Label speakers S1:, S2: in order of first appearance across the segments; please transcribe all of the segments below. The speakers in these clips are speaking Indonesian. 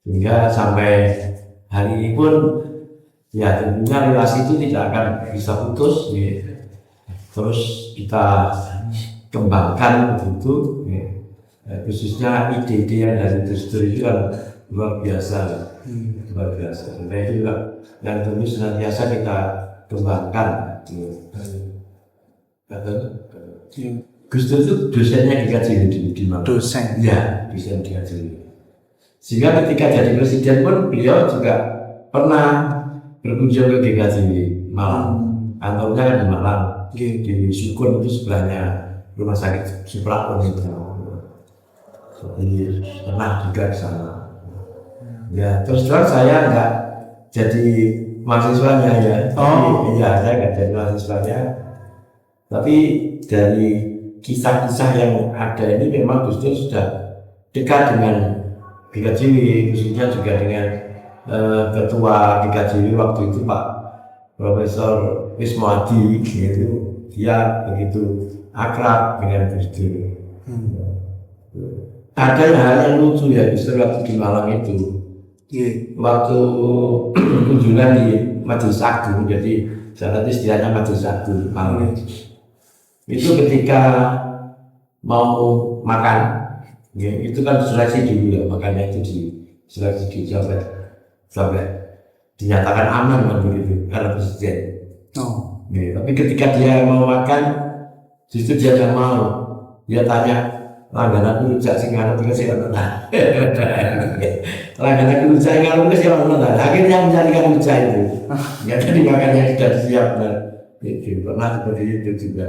S1: Sehingga sampai hari ini pun ya tentunya relasi itu tidak akan bisa putus ya. Terus kita kembangkan begitu ya. Khususnya ide-ide yang dari Gus-Dur itu kan luar biasa, luar biasa. Nah itu juga yang tentu senantiasa kita kembangkan. Gus-Dur itu dosennya di KJW di mana?
S2: Dosen.
S1: Ya, dosen di KJW. Sehingga ketika jadi presiden pun beliau juga pernah berkunjung ke GKJW Malang. Kantornya kan di Malang, di Sukun itu sebelahnya rumah sakit Suprapon itu. Jadi pernah juga ke sana. Ya terus terang saya nggak jadi mahasiswanya ya. Iya saya nggak jadi mahasiswanya. Tapi dari kisah-kisah yang ada ini memang Gus Dur sudah dekat dengan GKJW, khususnya juga dengan ketua GKJW waktu itu Pak Profesor Wismo Adi, gitu. Dia begitu akrab dengan Gus Dur. Ada hal yang lucu ya Gus Dur waktu di Malang itu. Waktu kunjungan di Majelis Agung, jadi saat itu istilahnya Majelis Agung Malang. Itu ketika mau makan, ya, itu kan seleksi dulu ya, makanya itu di seleksi di sampai dinyatakan aman kan begitu karena presiden. Ya, tapi ketika dia mau makan, justru dia tidak mau. Dia tanya, langganan rujak sing ngarep iki sing ono ta. Langganan rujak sing ngarep iki sing ono ta. Akhirnya mencarikan rujak itu. Ya tadi makannya sudah siap dan itu pernah seperti itu juga.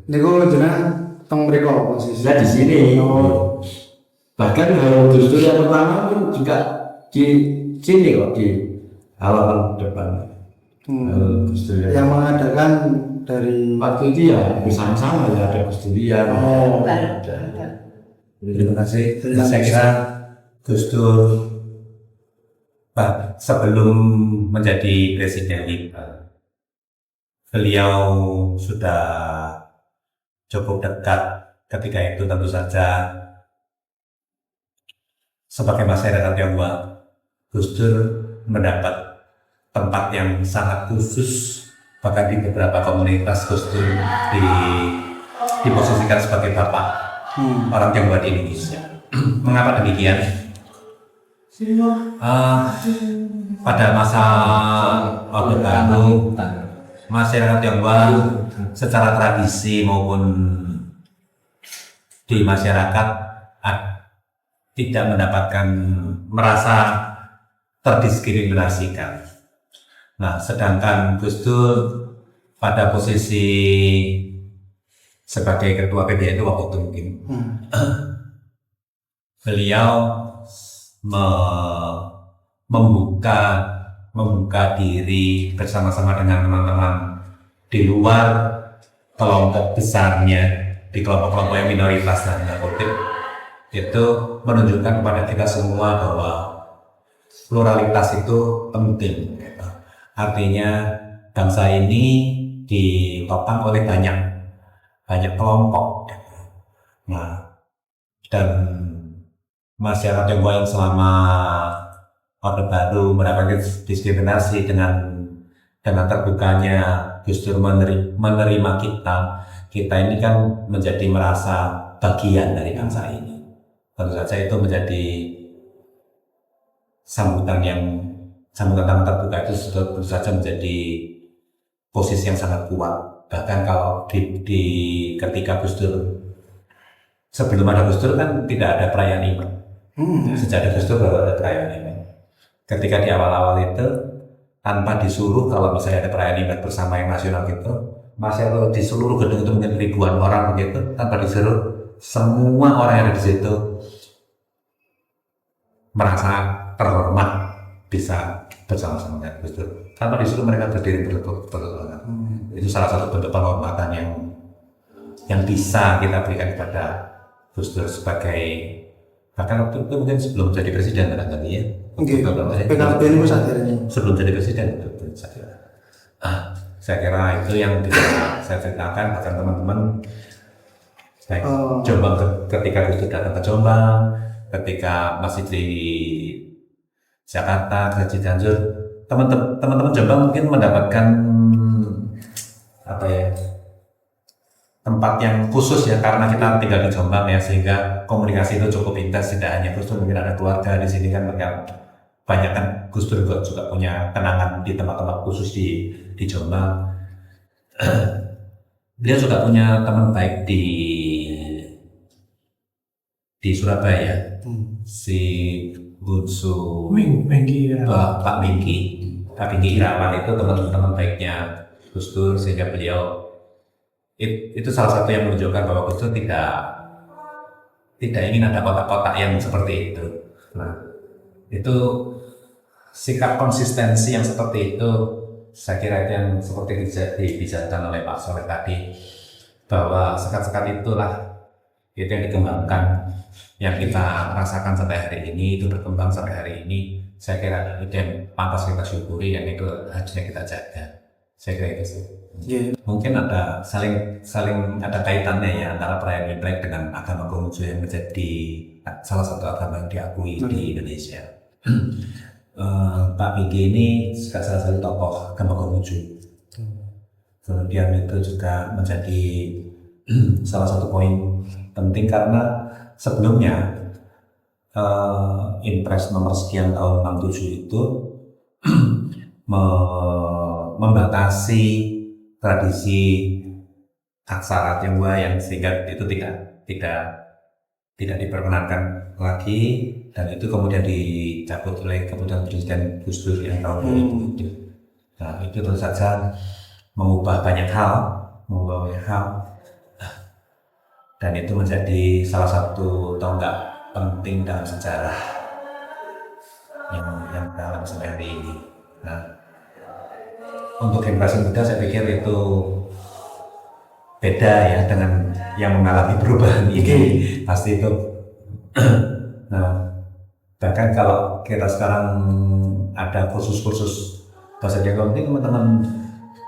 S2: Niku jenengan teng mriko posisi.
S1: Nah di sini. Bahkan kalau Gus Dur yang pertama pun juga di sini kok di halaman depan. Gus Dur
S2: yang mengadakan dari
S1: waktu itu ya bersama-sama ya ada Gus Durian.
S3: Terima kasih. Saya kira Gus Dur sebelum menjadi presiden kita, beliau sudah cukup dekat ketika itu tentu saja sebagai masyarakat Tionghoa. Gus Dur mendapat tempat yang sangat khusus, bahkan di beberapa komunitas Gus Dur diposisikan sebagai bapak orang Tionghoa di Indonesia. Mengapa demikian? Pada masa Orde Baru, masyarakat Tionghoa secara tradisi maupun di masyarakat tidak mendapatkan, merasa terdiskriminasikan. Nah, sedangkan Gus Dur pada posisi sebagai ketua PDI itu waktu itu mungkin beliau membuka diri bersama-sama dengan teman-teman di luar kelompok besarnya, di kelompok-kelompok yang minoritas dan kutip itu menunjukkan kepada kita semua bahwa pluralitas itu penting. Artinya bangsa ini ditopang oleh banyak kelompok. Nah, dan masyarakat Tionghoa yang selama Orde Baru mendapatkan diskriminasi dengan terbukanya Gus Dur menerima kita ini kan menjadi merasa bagian dari bangsa ini. Tentu saja itu menjadi sambutan terbuka itu tentu saja menjadi posisi yang sangat kuat. Bahkan kalau di ketika Gus Dur, sebelum ada Gus Dur kan tidak ada perayaan Imlek. Sejak ada Gus Dur baru ada perayaan Imlek. Ketika di awal-awal itu tanpa disuruh, kalau misalnya ada perayaan Imlek bersama yang nasional gitu, masih di seluruh gedung itu mungkin ribuan orang begitu, tanpa disuruh semua orang yang ada di situ merasa terhormat bisa bersama-sama dengan Gus Dur. Tanpa disuruh mereka berdiri bertepuk. Itu salah satu bentuk penghormatan yang bisa kita berikan kepada Gus Dur sebagai, bahkan waktu itu mungkin sebelum jadi presiden barangkali ya.
S2: PKB itu sadarnya.
S3: Sebelum jadi presiden itu saya kira itu yang bisa saya ceritakan bahkan teman-teman. Baik, Jombang ketika Gus Dur datang ke Jombang, ketika masih di Jakarta, ke Cianjur, teman-teman Jombang mungkin mendapatkan apa ya, tempat yang khusus ya, karena kita tinggal di Jombang ya, sehingga komunikasi itu cukup intens. Tidak hanya Gus Dur, mungkin ada keluarga di sini kan, mereka banyak kan. Gus Dur juga punya kenangan di tempat-tempat khusus di Jombang. Dia juga punya teman baik di Surabaya, si Bunsu Pak Minggi Irawan itu teman baiknya Gus Dur, sehingga beliau itu salah satu yang menunjukkan bahwa Gus Dur tidak ingin ada kotak-kotak yang seperti itu. Nah, itu sikap konsistensi yang seperti itu, saya kira itu yang seperti dibicarakan oleh Pak Soleh tadi, bahwa sekat-sekat itulah itu yang dikembangkan, yang kita rasakan sampai hari ini, itu berkembang sampai hari ini. Saya kira itu yang pantas kita syukuri, yang itu harusnya kita jaga. Saya kira itu sih. Mungkin ada saling ada kaitannya ya antara perayaan Imlek dengan agama Konghucu yang menjadi salah satu agama yang diakui di Indonesia. Pak Minggi ini juga salah satu tokoh agama Konghucu. Kemudian itu juga menjadi salah satu poin penting, karena sebelumnya Impres nomor sekian tahun 67 itu membatasi tradisi aksara Tionghoa, yang sehingga itu tidak diperkenankan lagi, dan itu kemudian dicabut oleh keputusan Presiden Gus Dur yang tahun 2000. Nah, itu tentu saja mengubah banyak hal, dan itu menjadi salah satu tonggak penting dalam sejarah yang dalam sampai hari ini. Nah, untuk generasi muda saya pikir itu beda ya dengan yang mengalami perubahan ini. Pasti itu. Nah, bahkan kalau kita sekarang ada kursus bahasa Tionghoa, mungkin teman-teman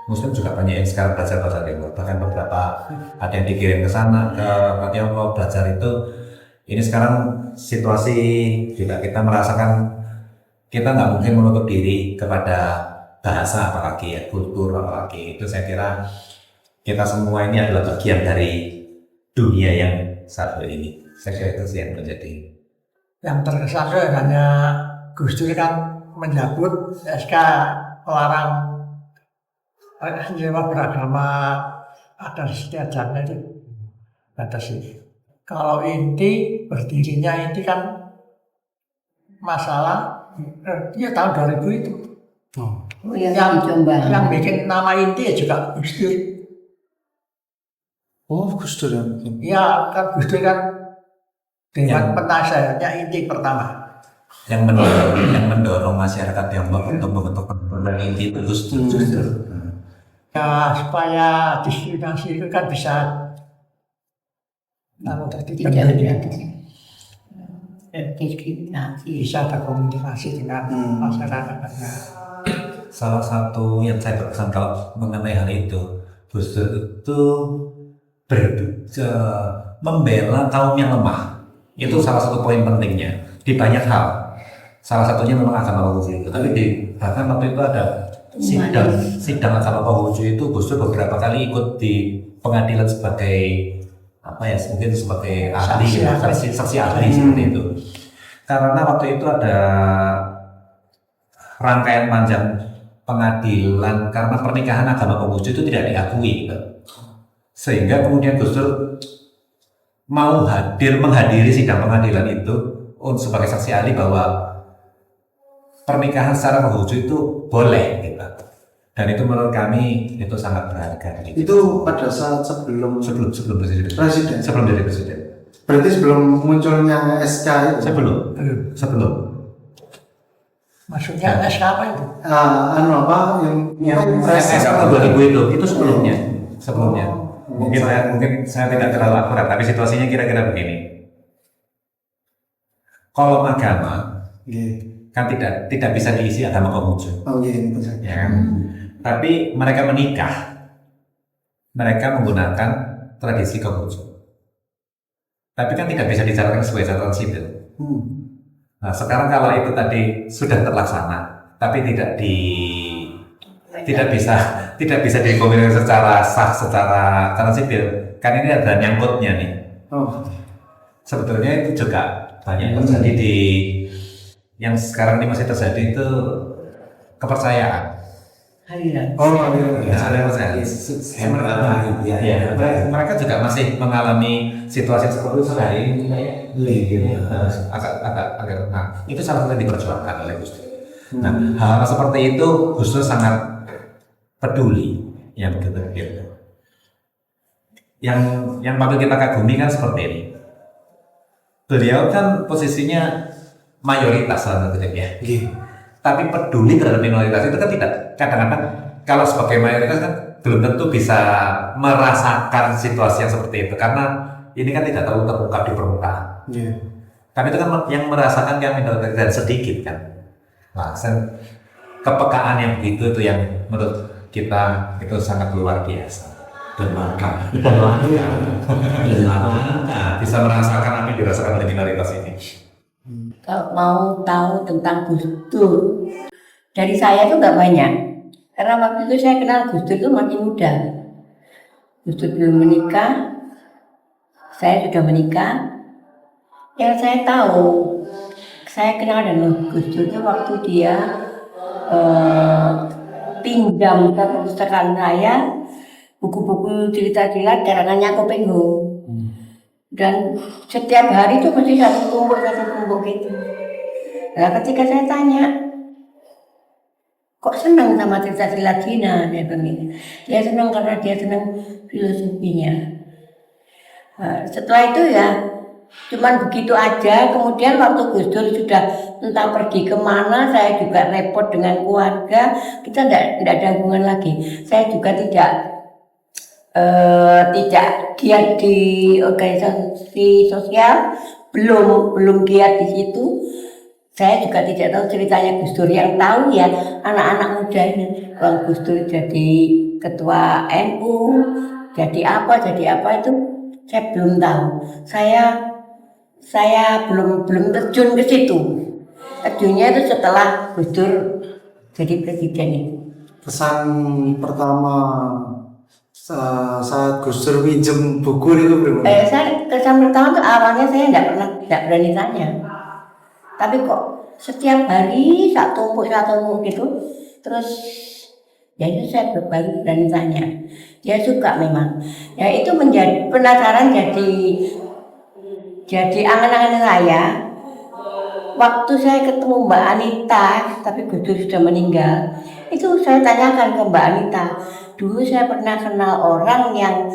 S3: Muslim juga banyak yang sekarang belajar bahasa Tionghoa. Bahkan beberapa ada yang dikirim ke sana ke Tionghoa belajar itu. Ini sekarang situasi juga kita merasakan, kita nggak mungkin menutup diri kepada bahasa, apalagi ya kultur, apalagi itu. Saya kira kita semua ini adalah bagian dari dunia yang satu ini. Saya kira itu sih yang menjadi.
S4: Yang terkesan hanya Gus Dur kan menyambut SK melarang nyewa beragama adat istiadatnya itu batasi. Kalau inti berdirinya inti kan masalah ya tahun 2000 itu. Yang bikin nama inti ya juga Gus Dur.
S2: Gus Dur ya?
S4: Iya kan, Gus Dur kan dengan penasehatnya inti pertama.
S3: Yang mendorong masyarakat Tionghoa untuk membentuk perkumpulan inti itu Gus Dur.
S4: Ya supaya diskriminasi itu kan bisa
S5: diskriminasi,
S4: bisa berkomunikasi dengan masyarakatnya.
S3: Salah satu yang saya berkesan kalau mengenai hal itu, Gus Dur itu membela kaum yang lemah. Itu salah satu poin pentingnya di banyak hal. Salah satunya memang agama Konghucu itu. Tapi bahkan waktu itu ada sidang agama Konghucu itu, Gus Dur beberapa kali ikut di pengadilan sebagai mungkin sebagai ahli, saksi ahli seperti itu. Karena waktu itu ada rangkaian panjang pengadilan karena pernikahan agama Konghucu itu tidak diakui, gitu. Sehingga kemudian Gus Dur mau menghadiri sidang pengadilan itu sebagai saksi ahli bahwa pernikahan secara Konghucu itu boleh, gitu. Dan itu menurut kami itu sangat berharga. Gitu.
S2: Itu pada saat sebelum
S3: presiden. Sebelum jadi presiden.
S2: Berarti sebelum munculnya SK itu?
S3: Sebelum.
S4: Maksudnya SK apa itu?
S2: Yang
S3: SK tahun 2000 itu sebelumnya. Mungkin saya tidak terlalu akurat, tapi situasinya kira-kira begini. Kolom agama kan tidak bisa diisi agama Konghucu. Ya kan? Tapi mereka menikah, mereka menggunakan tradisi Konghucu. Tapi kan tidak bisa dijalankan sesuai catatan sipil. Nah, sekarang kalau itu tadi sudah terlaksana, tapi tidak bisa dikomunikasi secara sah, secara sipil. Kan ini ada nyangkutnya nih.
S2: Oh,
S3: Sebetulnya itu juga banyak terjadi di yang sekarang ini masih terjadi itu kepercayaan.
S2: oh
S3: Ya, ada percayaan. Mereka juga masih mengalami situasi seperti itu hari ini agak nah, itu salah satu yang diperjuangkan oleh Gus Dur. Nah, hal seperti itu Gus Dur sangat peduli yang begitu gitu. Yang patut kita kagumi kan seperti ini. Beliau kan posisinya mayoritas dalam tanda kutip ya. Tapi peduli terhadap minoritas itu kan tidak. Kadang-kadang kalau sebagai mayoritas kan belum tentu bisa merasakan situasi yang seperti itu karena ini kan tidak terlalu terungkap di permukaan. Tapi itu kan yang merasakan yang minoritas dan sedikit kan. Nah, kepekaan yang begitu itu yang menurut kita itu sangat luar biasa.
S1: Dan maka
S3: Bisa merasakan apa yang dirasakan oleh minoritas ini.
S5: Kalau mau tahu tentang Gus Dur, dari saya tuh nggak banyak. Karena waktu itu saya kenal Gus Dur itu masih muda. Gus Dur belum menikah, saya sudah menikah. Yang saya tahu, saya kenal dengan Gus Dur itu waktu dia pinjam ke perpustakaan saya buku-buku cerita-cerita karangannya Kopengho. Dan setiap hari itu mesti satu kumpul gitu. Nah, ketika saya tanya, kok senang sama cerita-cerita Cina, dia bilang, dia senang karena dia senang filosofinya. Nah, setelah itu ya, cuman begitu aja. Kemudian waktu Gus Dur sudah entah pergi kemana, saya juga repot dengan keluarga, kita tidak ada hubungan lagi. Saya juga tidak giat di organisasi sosial, belum giat di situ. Saya juga tidak tahu ceritanya Gus Dur. Yang tahu ya anak-anak muda ini, kalau Gus Dur jadi ketua NU, jadi apa itu saya belum tahu. Saya belum terjun ke situ. Terjunnya itu setelah Gus Dur jadi presiden itu.
S2: kesan pertama saat Gus Dur pinjem buku itu belum?
S5: Kesan pertama tuh awalnya saya tidak berani tanya. Tapi kok setiap hari satu gitu, terus ya itu saya baru berani tanya. Dia suka memang. Ya itu menjadi penasaran jadi angan-angan saya. Waktu saya ketemu Mbak Anita, tapi Gus Dur sudah meninggal, itu saya tanyakan ke Mbak Anita. Dulu saya pernah kenal orang yang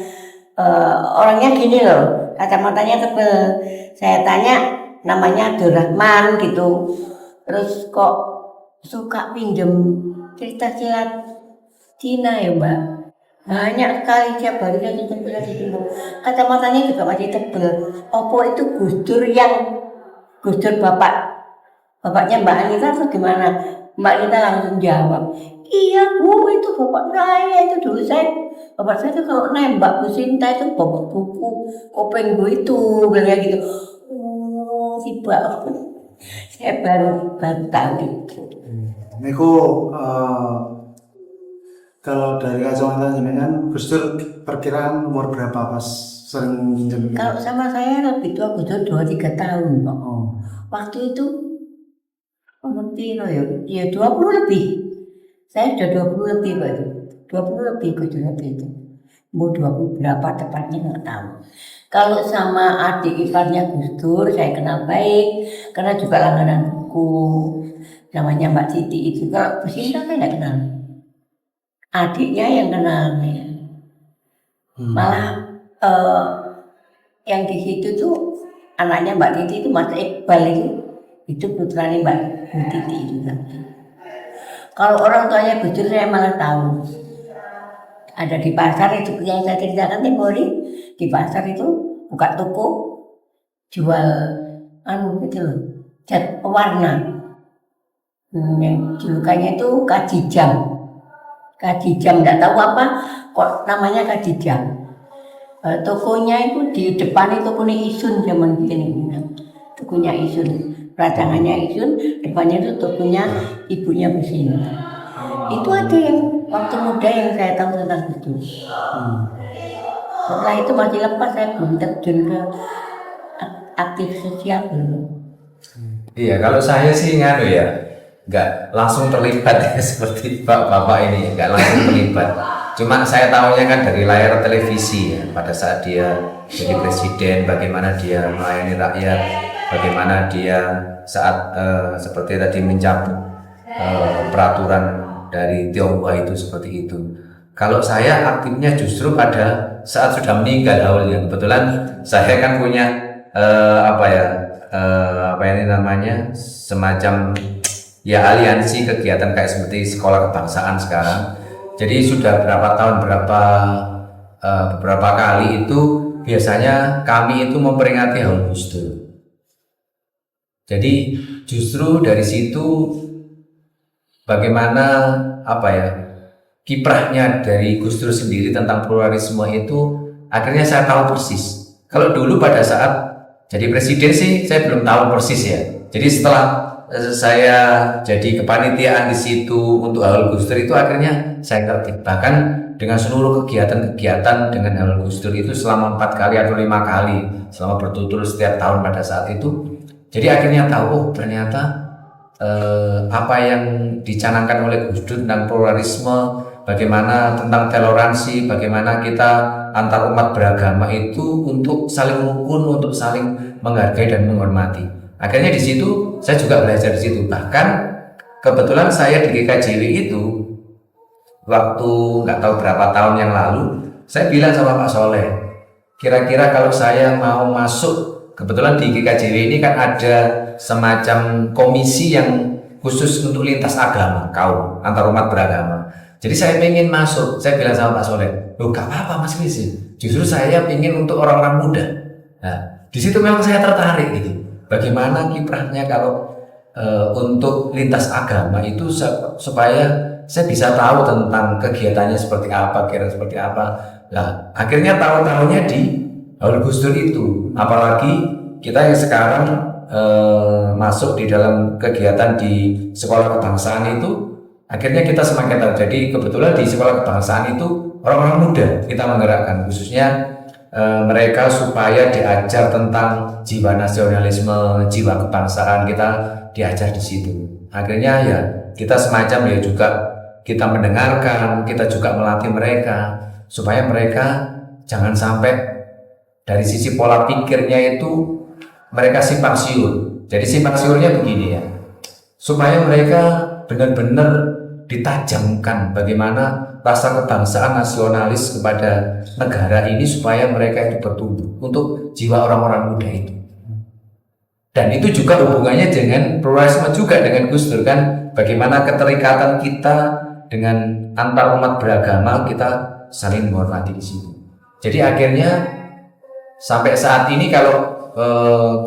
S5: orangnya gini loh, kacamatanya tebel. Saya tanya namanya Abdurrahman gitu. Terus kok suka pinjem cerita silat Cina ya Mbak? Banyak sekali tiap hari saya tutup. Kacamatanya juga masih tebel. Opo itu Gus Dur bapaknya Mbak Anita atau gimana? Mbak Anita langsung jawab, iya Bu, itu bapak saya itu dulu bapak saya itu kalau nembak Bu Sinta itu bawa buku Kopengho itu, bilang gitu. Oh, tiba saya baru tahu itu.
S2: Niku kalau dari kacamata jenengan Gus Dur perkiraan umur berapa pas sering pinjam?
S5: Kalau sama saya lebih tua Gus Dur 2-3 tahun Pak. Waktu itu umur piro ya 20 lebih. Saya sudah 20 lebih Pak itu. 20 lebih Gus Dur itu. Mau 20 berapa tepatnya nggak tahu. Kalau sama adik iparnya Gus Dur saya kenal baik karena juga langganan buku. Namanya Mbak Siti itu. Kalau Bu Sinta saya nggak kenal. Adiknya yang kenal. Malah yang di situ tuh anaknya Mbak Titi itu Mas Iqbal itu putranya Mbak Titi itu. Kalau orang tuanya Gus Dur saya malah tahu. Ada di pasar itu yang saya ceritakan tempo hari, di pasar itu buka toko jual gitu loh, cat pewarna. Yang julukannya itu Kajijam. Kajijam enggak tahu apa kok namanya Kajijam. Tokonya itu di depan itu punya Isun zaman ini. Tokonya Isun. Rancangannya Isun, depannya itu tokonya ibunya Bu Sinta. Itu ada yang waktu muda yang saya tahu tentang itu. Setelah itu masih lepas, saya belum terjun ke aktif sosial belum.
S6: Iya, kalau saya sih nganu ya, nggak langsung terlibat ya, seperti bapak ini, nggak langsung terlibat. Cuma saya tahunya kan dari layar televisi ya, pada saat dia jadi presiden, bagaimana dia melayani rakyat, bagaimana dia saat seperti tadi mencabut peraturan dari Tionghoa itu seperti itu. Kalau saya aktifnya justru pada saat sudah meninggal awalnya. Kebetulan saya kan punya apa ini namanya, semacam ya aliansi kegiatan kayak seperti sekolah kebangsaan sekarang. Jadi sudah beberapa kali itu biasanya kami itu memperingati Haul Gus Dur. Jadi justru dari situ bagaimana kiprahnya dari Gus Dur sendiri tentang pluralisme itu akhirnya saya tahu persis. Kalau dulu pada saat jadi presiden sih saya belum tahu persis ya. Jadi setelah saya jadi kepanitiaan di situ untuk Haul Gus Dur itu akhirnya saya ngerti. Bahkan dengan seluruh kegiatan-kegiatan dengan Haul Gus Dur itu selama 4 kali atau 5 kali selama berturut-turut setiap tahun pada saat itu. Jadi akhirnya tahu, oh ternyata apa yang dicanangkan oleh Gus Dur tentang pluralisme, bagaimana tentang toleransi, bagaimana kita antar umat beragama itu untuk saling rukun, untuk saling menghargai dan menghormati. Akhirnya di situ saya juga belajar di situ. Bahkan kebetulan saya di GKJW itu waktu nggak tahu berapa tahun yang lalu, saya bilang sama Pak Soleh, kira-kira kalau saya mau masuk, kebetulan di GKJW ini kan ada semacam komisi yang khusus untuk lintas agama, kaum antar umat beragama. Jadi saya ingin masuk, saya bilang sama Pak Soleh, loh gak apa-apa Mas Kris, justru saya ingin untuk orang-orang muda. Nah, di situ memang saya tertarik gitu. Bagaimana kiprahnya kalau untuk lintas agama itu supaya saya bisa tahu tentang kegiatannya seperti apa, kira seperti apa. Nah, akhirnya tahu-tahunya di Haul Gus Dur itu, apalagi kita yang sekarang masuk di dalam kegiatan di sekolah kebangsaan itu, akhirnya kita semakin tahu. Jadi kebetulan di sekolah kebangsaan itu orang-orang muda kita menggerakkan, khususnya mereka supaya diajar tentang jiwa nasionalisme, jiwa kebangsaan, kita diajar di situ. Akhirnya ya kita semacam ya juga kita mendengarkan, kita juga melatih mereka supaya mereka jangan sampai dari sisi pola pikirnya itu mereka simpang siur. Jadi simpang siurnya begini ya, supaya mereka benar-benar ditajamkan bagaimana rasa kebangsaan nasionalis kepada negara ini supaya mereka itu bertumbuh untuk jiwa orang-orang muda itu. Dan itu juga hubungannya dengan pluralisme juga dengan Gus Dur kan, bagaimana keterikatan kita dengan antar umat beragama, kita saling menghormati di situ. Jadi akhirnya sampai saat ini kalau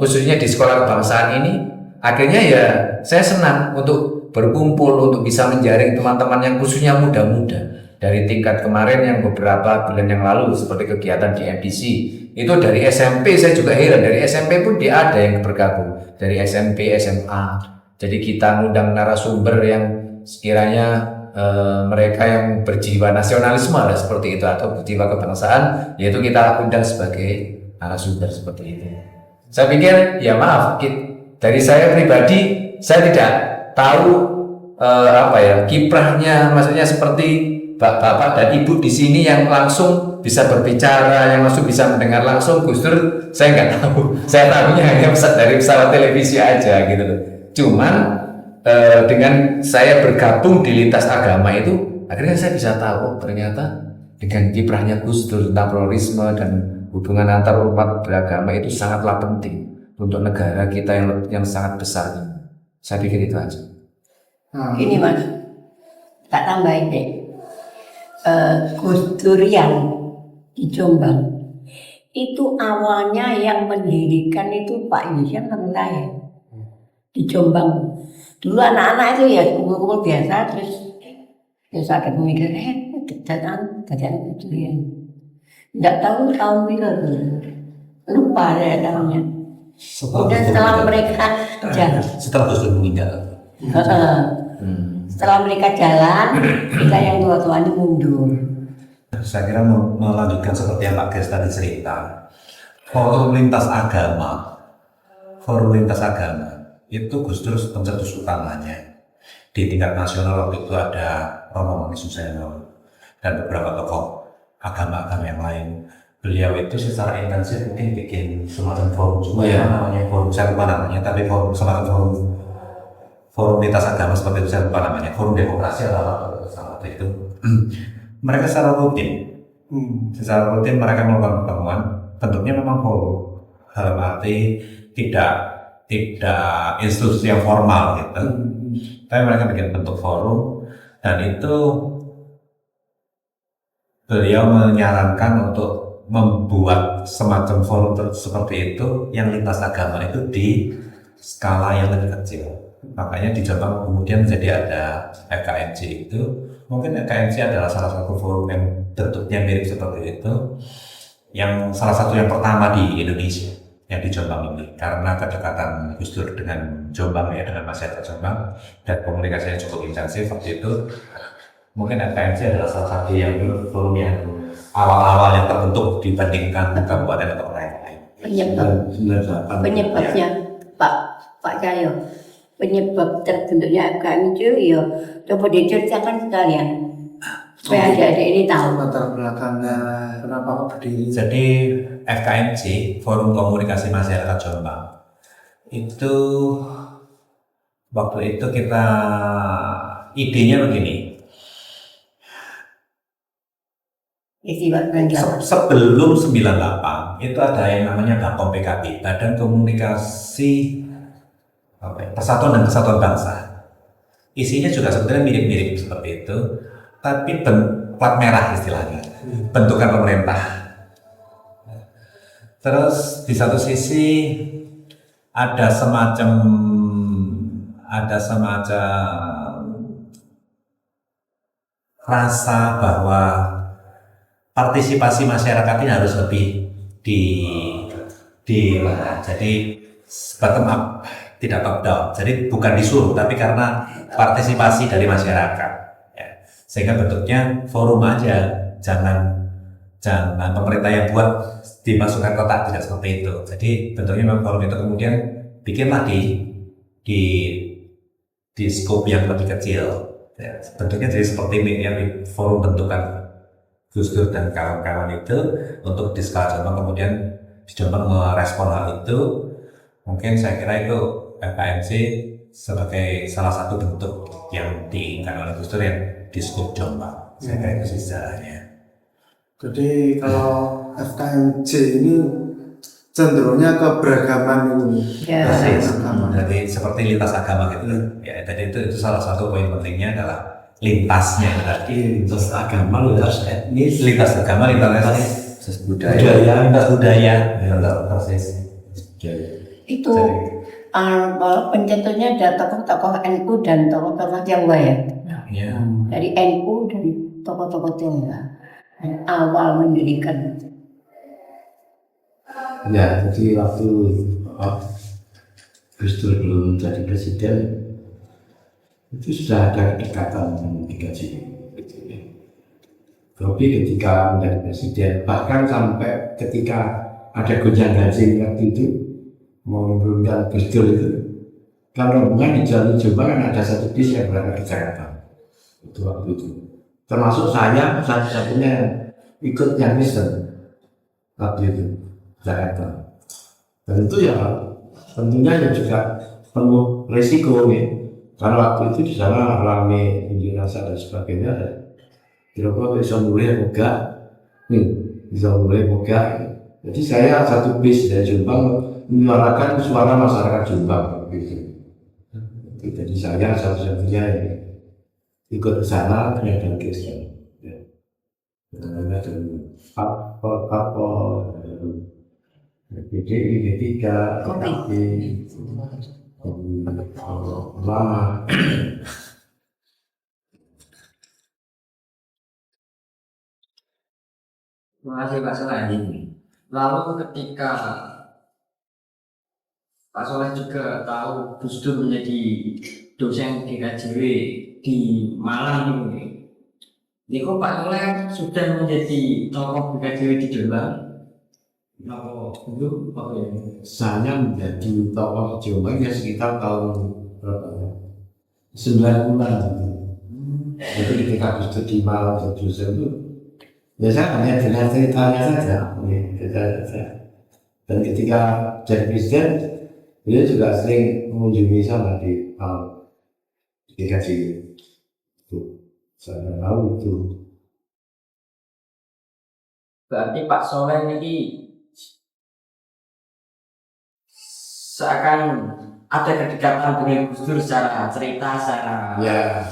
S6: khususnya di sekolah kebangsaan ini, akhirnya ya saya senang untuk berkumpul, untuk bisa menjaring teman-teman yang khususnya muda-muda. Dari tingkat kemarin yang beberapa bulan yang lalu seperti kegiatan di MDC, itu dari SMP saya juga heran, dari SMP pun dia ada yang bergabung, dari SMP, SMA. Jadi kita ngundang narasumber yang sekiranya mereka yang berjiwa nasionalisme lah seperti itu, atau berjiwa kebangsaan, yaitu kita undang sebagai narasumber seperti itu. Saya pikir ya maaf, dari saya pribadi saya tidak tahu kiprahnya, maksudnya seperti bapak dan ibu di sini yang langsung bisa berbicara, yang langsung bisa mendengar langsung Gus Dur, saya nggak tahu. Saya tahunya hanya dari pesawat televisi aja gitu loh. Cuman dengan saya bergabung di lintas agama itu, akhirnya saya bisa tahu ternyata dengan kiprahnya Gus Dur tentang pluralisme dan hubungan antar umat beragama itu sangatlah penting untuk negara kita yang sangat besar. Saya pikir itu aja.
S5: Ini Mas, tak tambahin deh. Gus Dur yang di Jombang itu awalnya yang mendirikan itu Pak Yusuf pernah ya di Jombang. Dulu anak-anak itu ya kumpul-kumpul biasa, terus ada pemikiran kegiatan Gus Dur yang nggak tahu tahun berapa, lupa ya tahunnya. Kemudian setelah mereka jalan,
S3: setelah Gus Dur meninggal.
S5: Heeh. Setelah mereka jalan, kita yang tua-tua ini mundur.
S3: Saya kira melanjutkan seperti yang Pak Ges tadi cerita, forum lintas agama itu Gus Dur pencetus utamanya. Di tingkat nasional waktu itu ada Romo Mani Suseno dan beberapa tokoh agama-agama yang lain. Beliau itu secara intensif mungkin bikin semacam forum, cuma ya namanya forum, saya lupa namanya, tapi forum semacam forum lintas agama seperti itu, saya lupa namanya, forum demokrasi atau apa seperti itu. Mereka secara rutin mereka melakukan pertemuan, bentuknya memang forum, dalam arti tidak institusi yang formal gitu, tapi mereka bikin bentuk forum, dan itu beliau menyarankan untuk membuat semacam forum seperti itu yang lintas agama itu di skala yang lebih kecil. Makanya di Jombang kemudian menjadi ada FKMJ itu. Mungkin FKMJ adalah salah satu forum yang bentuknya mirip seperti itu, yang salah satu yang pertama di Indonesia yang di Jombang ini, karena kedekatan Gus Dur dengan Jombang ya, dengan masyarakat Jombang, dan komunikasinya cukup intensif waktu itu. Mungkin FKMJ adalah salah satu yang forum yang awal-awal yang terbentuk dibandingkan kabupaten atau lain-lain.
S5: Penyebabnya Pak Cahyo, penyebab terbentuknya FKM itu ya coba diceritakan sekalian supaya adik-adik ini tahu
S2: latar belakangnya kenapa kok berdiri.
S3: Jadi FKMJ, Forum Komunikasi Masyarakat Jombang, itu waktu itu kita idenya begini. Sebelum 98 itu ada yang namanya BAKOM PKB, Badan Komunikasi Persatuan dan Kesatuan Bangsa. Isinya juga sebetulnya mirip-mirip seperti itu, tapi plat merah istilahnya, bentukan pemerintah. Terus di satu sisi ada semacam rasa bahwa partisipasi masyarakat ini harus lebih jadi bottom up, tidak top down. Jadi bukan disuruh, tapi karena partisipasi dari masyarakat. Ya. Sehingga bentuknya forum aja, jangan pemerintah yang buat dimasukkan kotak, tidak seperti itu. Jadi bentuknya memang forum itu kemudian bikinlah di scope yang lebih kecil. Ya, bentuknya jadi seperti yang di forum bentukan Gus Dur dan kawan-kawan itu untuk di skala Jombang, kemudian di Jombang merespon hal itu. Mungkin saya kira itu FKMJ sebagai salah satu bentuk yang diinginkan oleh Gus Dur yang di skup Jombang. Saya kira itu sejarahnya.
S2: Jadi kalau FKMJ ini cenderungnya ke beragaman ini.
S5: Ya.
S3: Jadi seperti lintas agama gitu. Ya, tadi itu salah satu poin pentingnya adalah lintasnya tadi,
S1: lintas agama, lintas etnis,
S3: lintas agama, lintas budaya, persis.
S5: Itu pencetusnya ada tokoh-tokoh NU dan tokoh-tokoh Tionghoa ya.
S3: Ya.
S5: Dari NU dan tokoh-tokoh Tionghoa awal mendirikan.
S1: Ya, jadi waktu Gus Dur belum jadi presiden itu sudah ada kedekatan dengan PKJ. Tapi ketika menjadi presiden, bahkan sampai ketika ada gonjang-ganjing waktu itu mau menurunkan Gus Dur itu, kan rombongan di Jalan Jombang kan ada satu bis yang berangkat ke Jakarta. Itu waktu itu. Termasuk saya satu-satunya yang ikut yang Kristen waktu itu Jakarta. Dan itu ya tentunya ya juga penuh resiko nih. Karena waktu itu di sana rame unjuk rasa dan sebagainya. Kira-kira bisa mulai moga. Jadi saya satu bis dari Jombang menyuarakan suara masyarakat Jombang gitu. Jadi saya satu-satunya yang ikut ke sana dan Kristen. Ada apa PDI, P3, PKB, lama.
S7: Terima kasih Pak Selain. Lalu ketika Pak Soleh juga tahu Gus Dur menjadi dosen GKJW di Malang ini. Ini kok Pak Soleh sudah menjadi tokoh GKJW di Jombang? Apa dulu? Apa ya?
S1: Saya menjadi tokoh Jombang ya sekitar tahun berapa ya? 90-an. Jadi ketika Gus Dur di Malang jadi dosen itu, ya saya hanya dengar ceritanya saja, dan ketika jadi presiden, beliau juga sering mengunjungi sana di GKJW. Itu saya tahu itu.
S7: Berarti Pak Soleh ini seakan ada kedekatan dengan Gus Dur secara cerita, secara
S1: Ya,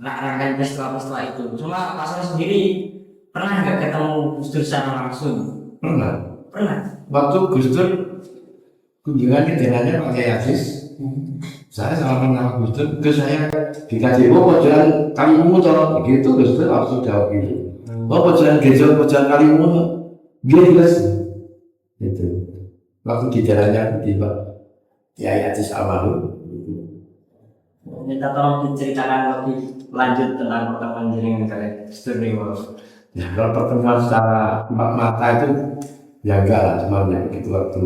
S7: rangkaian peristiwa-peristiwa itu. Cuma Pak Soleh sendiri pernah nggak ketemu Gus Dur secara langsung?
S1: pernah.
S7: Pernah.
S1: Waktu Gus Dur kunjungan ke denanya Pak Kiai Aziz, saya sama nama Gus Dur, ke saya dikasih pojokan Kalimungu toh, gitu Gus Dur langsung jawab gitu. Pojokan gereja pojokan Kalimungu, dia dikasih. Gitu. Waktu di jalannya di Pak Kiai Aziz almarhum.
S7: Minta tolong diceritakan lebih lanjut tentang pertemuan jenengan kalian Gus Dur ini.
S1: Ya, kalau pertemuan secara empat mata itu ya enggak lah, cuma ya begitu waktu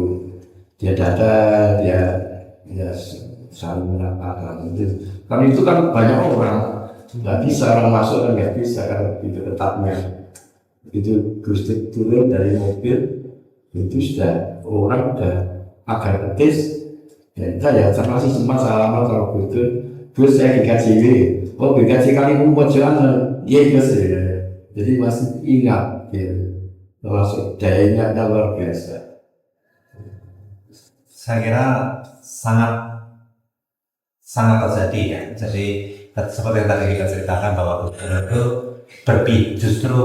S1: dia datang, dia saling menyatakan itu. Kan itu kan banyak orang, nggak bisa orang masuk kan nggak bisa kan itu tetapnya. Itu Gus Dur turun dari mobil, itu sudah orang udah agak etis, ya kita ya masih sempat salaman kalau Gus Dur. Gus saya GKJW, oh GKJW Kalimungu pojokan, iya Gus ya. Jadi masih ingat, ya. Termasuk dayanya luar biasa.
S3: Saya kira sangat terjadi ya. Jadi seperti yang tadi kita ceritakan bahwa Gus Dur itu justru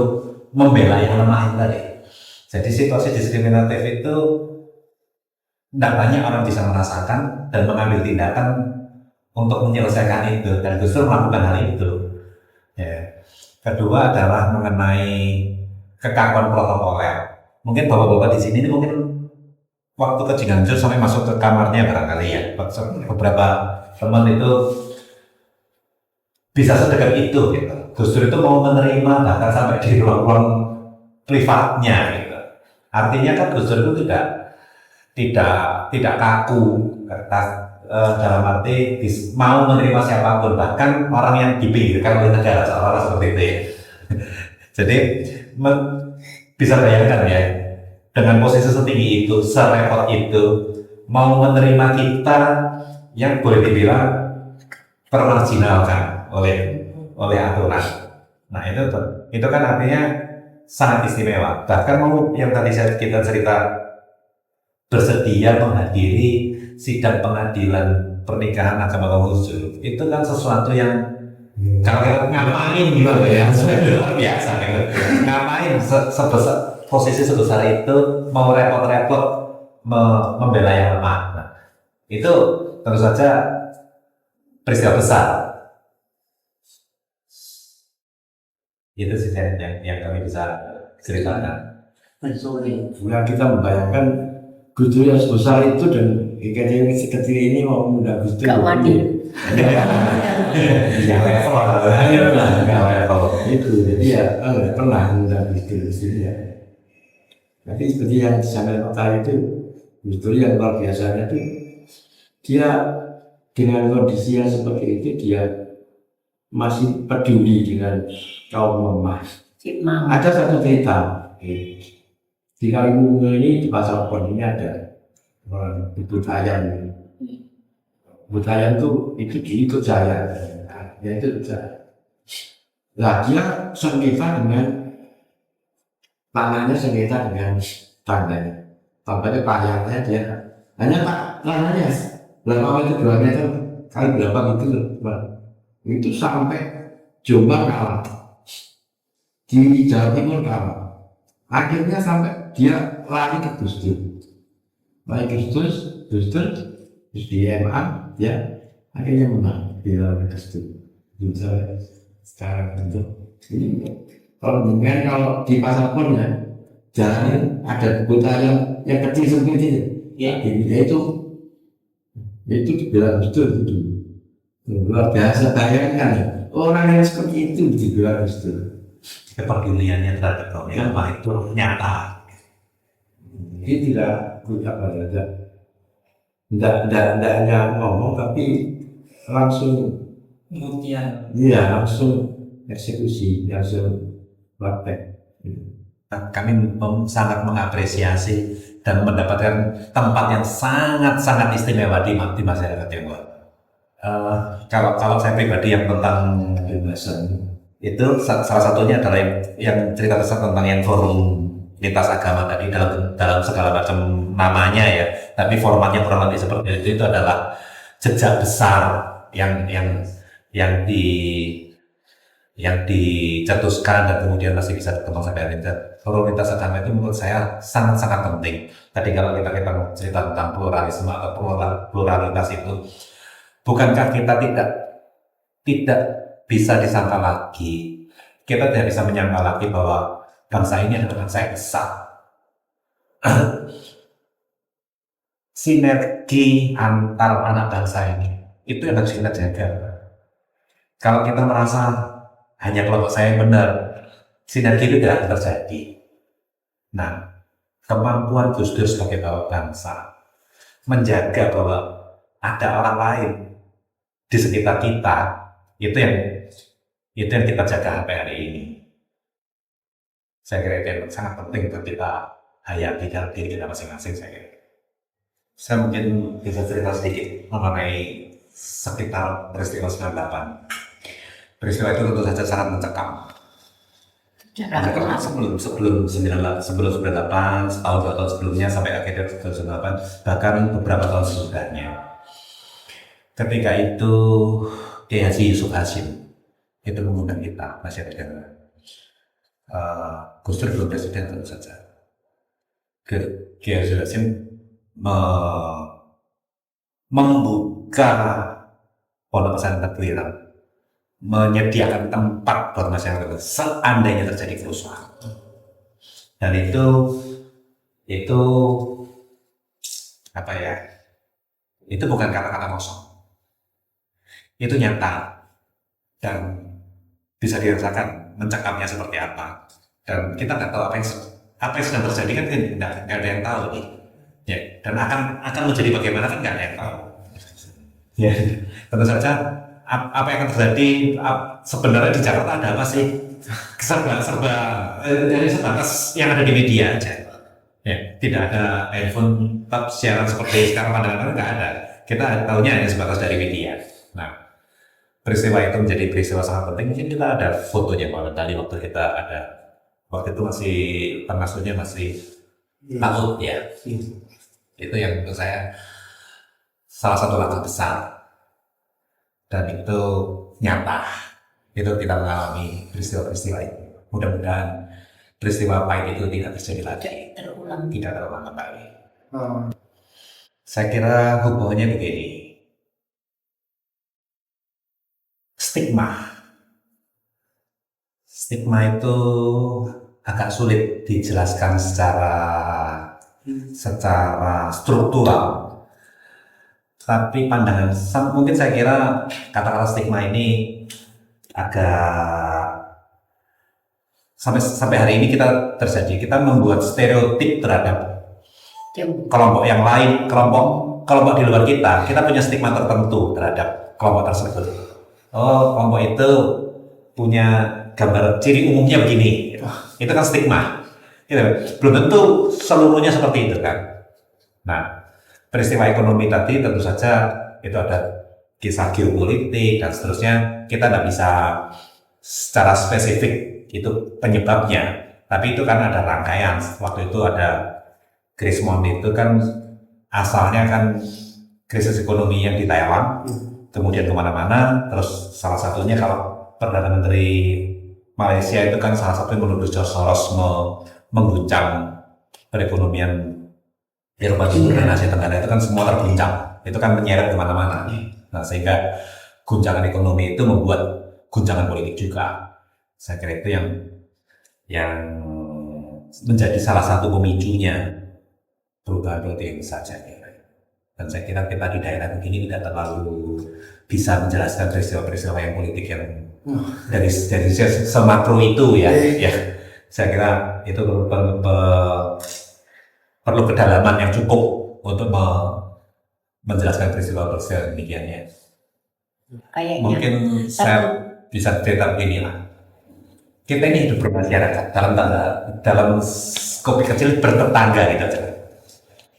S3: membela yang lemah itu tadi. Jadi situasi diskriminatif itu tidak banyak orang bisa merasakan dan mengambil tindakan untuk menyelesaikan itu, dan Gus Dur melakukan hal itu. Ya. Kedua adalah mengenai kekakuan protokoler. Mungkin bapak-bapak di sini ini mungkin waktu ke Ciganjur sampai masuk ke kamarnya barangkali ya. Beberapa teman itu bisa sedekat itu gitu. Gus Dur itu mau menerima bahkan sampai di ruang-ruang privatnya gitu. Artinya kan Gus Dur itu tidak kaku, dalam arti mau menerima siapapun, bahkan orang yang dipinggirkan oleh negara seolah-olah seperti itu ya. Jadi bisa bayangkan ya, dengan posisi setinggi itu, serepot itu, mau menerima kita yang boleh dibilang termarginalkan oleh aturan. Nah itu kan artinya sangat istimewa. Bahkan mau yang tadi kita cerita bersedia menghadiri sidang pengadilan pernikahan agama Konghucu, itu kan sesuatu yang kalau ngapain gitu ya, luar biasa gitu. Ngapain sebesar posisi sebesar itu mau repot-repot membela yang lemah. Nah, itu tentu saja peristiwa besar. Itu sih yang kami bisa ceritakan.
S1: Bukan kita membayangkan Gus Dur yang sebesar itu dan GKJW yang sekecil ini mau mengundang Gus Dur.
S5: Gak mati.
S3: Yang level
S1: Itu jadi ya nggak pernah mengundang Gus Dur ya. Tapi seperti yang disampaikan tadi itu Gus Dur yang luar biasanya itu dia dengan kondisi yang seperti itu dia masih peduli dengan kaum lemah. Ada satu cerita di Kalimungu ini di Pasar Pon ini ada orang Budayan. Budayan itu di Jaya, ya itu Jaya. Nah dia sengketa dengan tanahnya, sengketa dengan tanahnya payahnya dia hanya tanahnya berapa itu 2 meter kali berapa gitu, itu sampai Jombang kalah, di Jawa Timur kalah. Akhirnya sampai dia lari ke Gus Dur, Gus Dur di MA, ya akhirnya menang di Gus Dur. Juga sekarang itu ini kalau dengan kalau di Pasar Pon ya jalan ada kota yang kecil seperti itu, ya itu Itu dibilang betul itu. Luar biasa, bayangkan ya. Orang yang seperti itu dibilang betul.
S3: Kepeduliannya terhadap kaum itu nyata.
S1: Dia tidak apa ya, tidak hanya ngomong tapi langsung,
S7: Kemudian
S1: iya langsung eksekusi, langsung praktek.
S3: Kami sangat mengapresiasi dan mendapatkan tempat yang sangat-sangat istimewa di masyarakat Tionghoa. Kalau saya pribadi yang tentang
S1: Kebebasan.
S3: itu salah satunya adalah yang cerita tentang yang forum lintas agama tadi dalam segala macam namanya ya, tapi formatnya kurang lebih seperti itu adalah jejak besar yang dicetuskan dan kemudian masih bisa berkembang sampai hari ini. Forum lintas agama itu menurut saya sangat-sangat penting. Tadi kalau kita cerita tentang pluralisme atau pluralitas itu, bukankah kita tidak bisa disangka lagi, kita tidak bisa menyangka lagi bahwa bangsa ini adalah bangsa yang besar. Sinergi antar anak bangsa ini itu yang harus kita jaga. Kalau kita merasa hanya kelompok saya yang benar, sinergi itu tidak akan terjadi. Nah, kemampuan Gus Dur sebagai bapak bangsa menjaga bahwa ada orang lain di sekitar kita, itu yang kita jaga sampai hari ini. Saya kira itu yang sangat penting untuk kita hayati dalam diri kita masing-masing. Saya mungkin bisa cerita sedikit mengenai sekitar peristiwa 98. Peristiwa itu tentu saja sangat mencekam. Sebelum 98, setahun 2 tahun sebelumnya sampai akhirnya 98, bahkan beberapa tahun sesudahnya. Ketika itu Kiai Haji Yusuf Hashim itu mengundang kita masyarakat. Gus Dur belum presiden tentu saja. Kiai Haji Hashim membuka pondok pesantren Kelirang, menyediakan tempat buat masyarakat seandainya terjadi kerusuhan. Dan itu apa ya? Itu bukan kata-kata kosong. Itu nyata dan bisa dirasakan mencekamnya seperti apa. Dan kita nggak tahu apa yang sedang terjadi kan nggak ada yang tahu nih. Ya, dan akan menjadi bagaimana kan nggak ada yang tahu. Ya, tentu saja apa yang akan terjadi sebenarnya di Jakarta ada apa sih? Serba dari sebatas yang ada di media aja. Ya, tidak ada handphone siaran seperti sekarang pandangan nggak ada. Kita tahunya hanya sebatas dari media. Nah, peristiwa itu menjadi peristiwa sangat penting. Mungkin kita ada fotonya Pak tadi waktu kita ada. Waktu itu masih pengasuhnya masih takut ya. Itu yang menurut saya salah satu langkah besar. Dan itu nyata. Itu kita mengalami peristiwa-peristiwa itu. Mudah-mudahan peristiwa pahit itu tidak terjadi lagi. Tidak terulang kembali. Saya kira hubungannya begini. Stigma itu agak sulit dijelaskan secara struktural. Tapi pandangan, mungkin saya kira kata-kata stigma ini agak sampai hari ini kita membuat stereotip terhadap kelompok yang lain, kelompok di luar kita punya stigma tertentu terhadap kelompok tersebut. Oh, kelompok itu punya gambar ciri umumnya begini, gitu. Itu kan stigma. Gitu. Belum tentu seluruhnya seperti itu kan. Nah, peristiwa ekonomi tadi tentu saja itu ada kisah geopolitik dan seterusnya. Kita tidak bisa secara spesifik itu penyebabnya. Tapi itu kan ada rangkaian. Waktu itu ada Krismon itu kan asalnya kan krisis ekonomi yang di Thailand. Kemudian kemana-mana, terus salah satunya kalau Perdana Menteri Malaysia itu kan salah satu yang menuduh George Soros mengguncang perekonomian Eropa Timur dan Asia Tenggara, itu kan semua terguncang, itu kan menyeret kemana-mana. Nah, sehingga guncangan ekonomi itu membuat guncangan politik juga. Saya kira itu yang menjadi salah satu pemicunya perubahan politik saja. Dan saya kira kita di daerah begini tidak terlalu bisa menjelaskan peristiwa-peristiwa yang politik yang dari semakro itu ya. Saya kira itu perlu kedalaman yang cukup untuk menjelaskan peristiwa-peristiwa demikiannya.
S5: Kayaknya.
S3: Mungkin saya bisa cerita begini lah. Kita ini hidup bermasyarakat dalam skop kecil bertetangga gitu aja.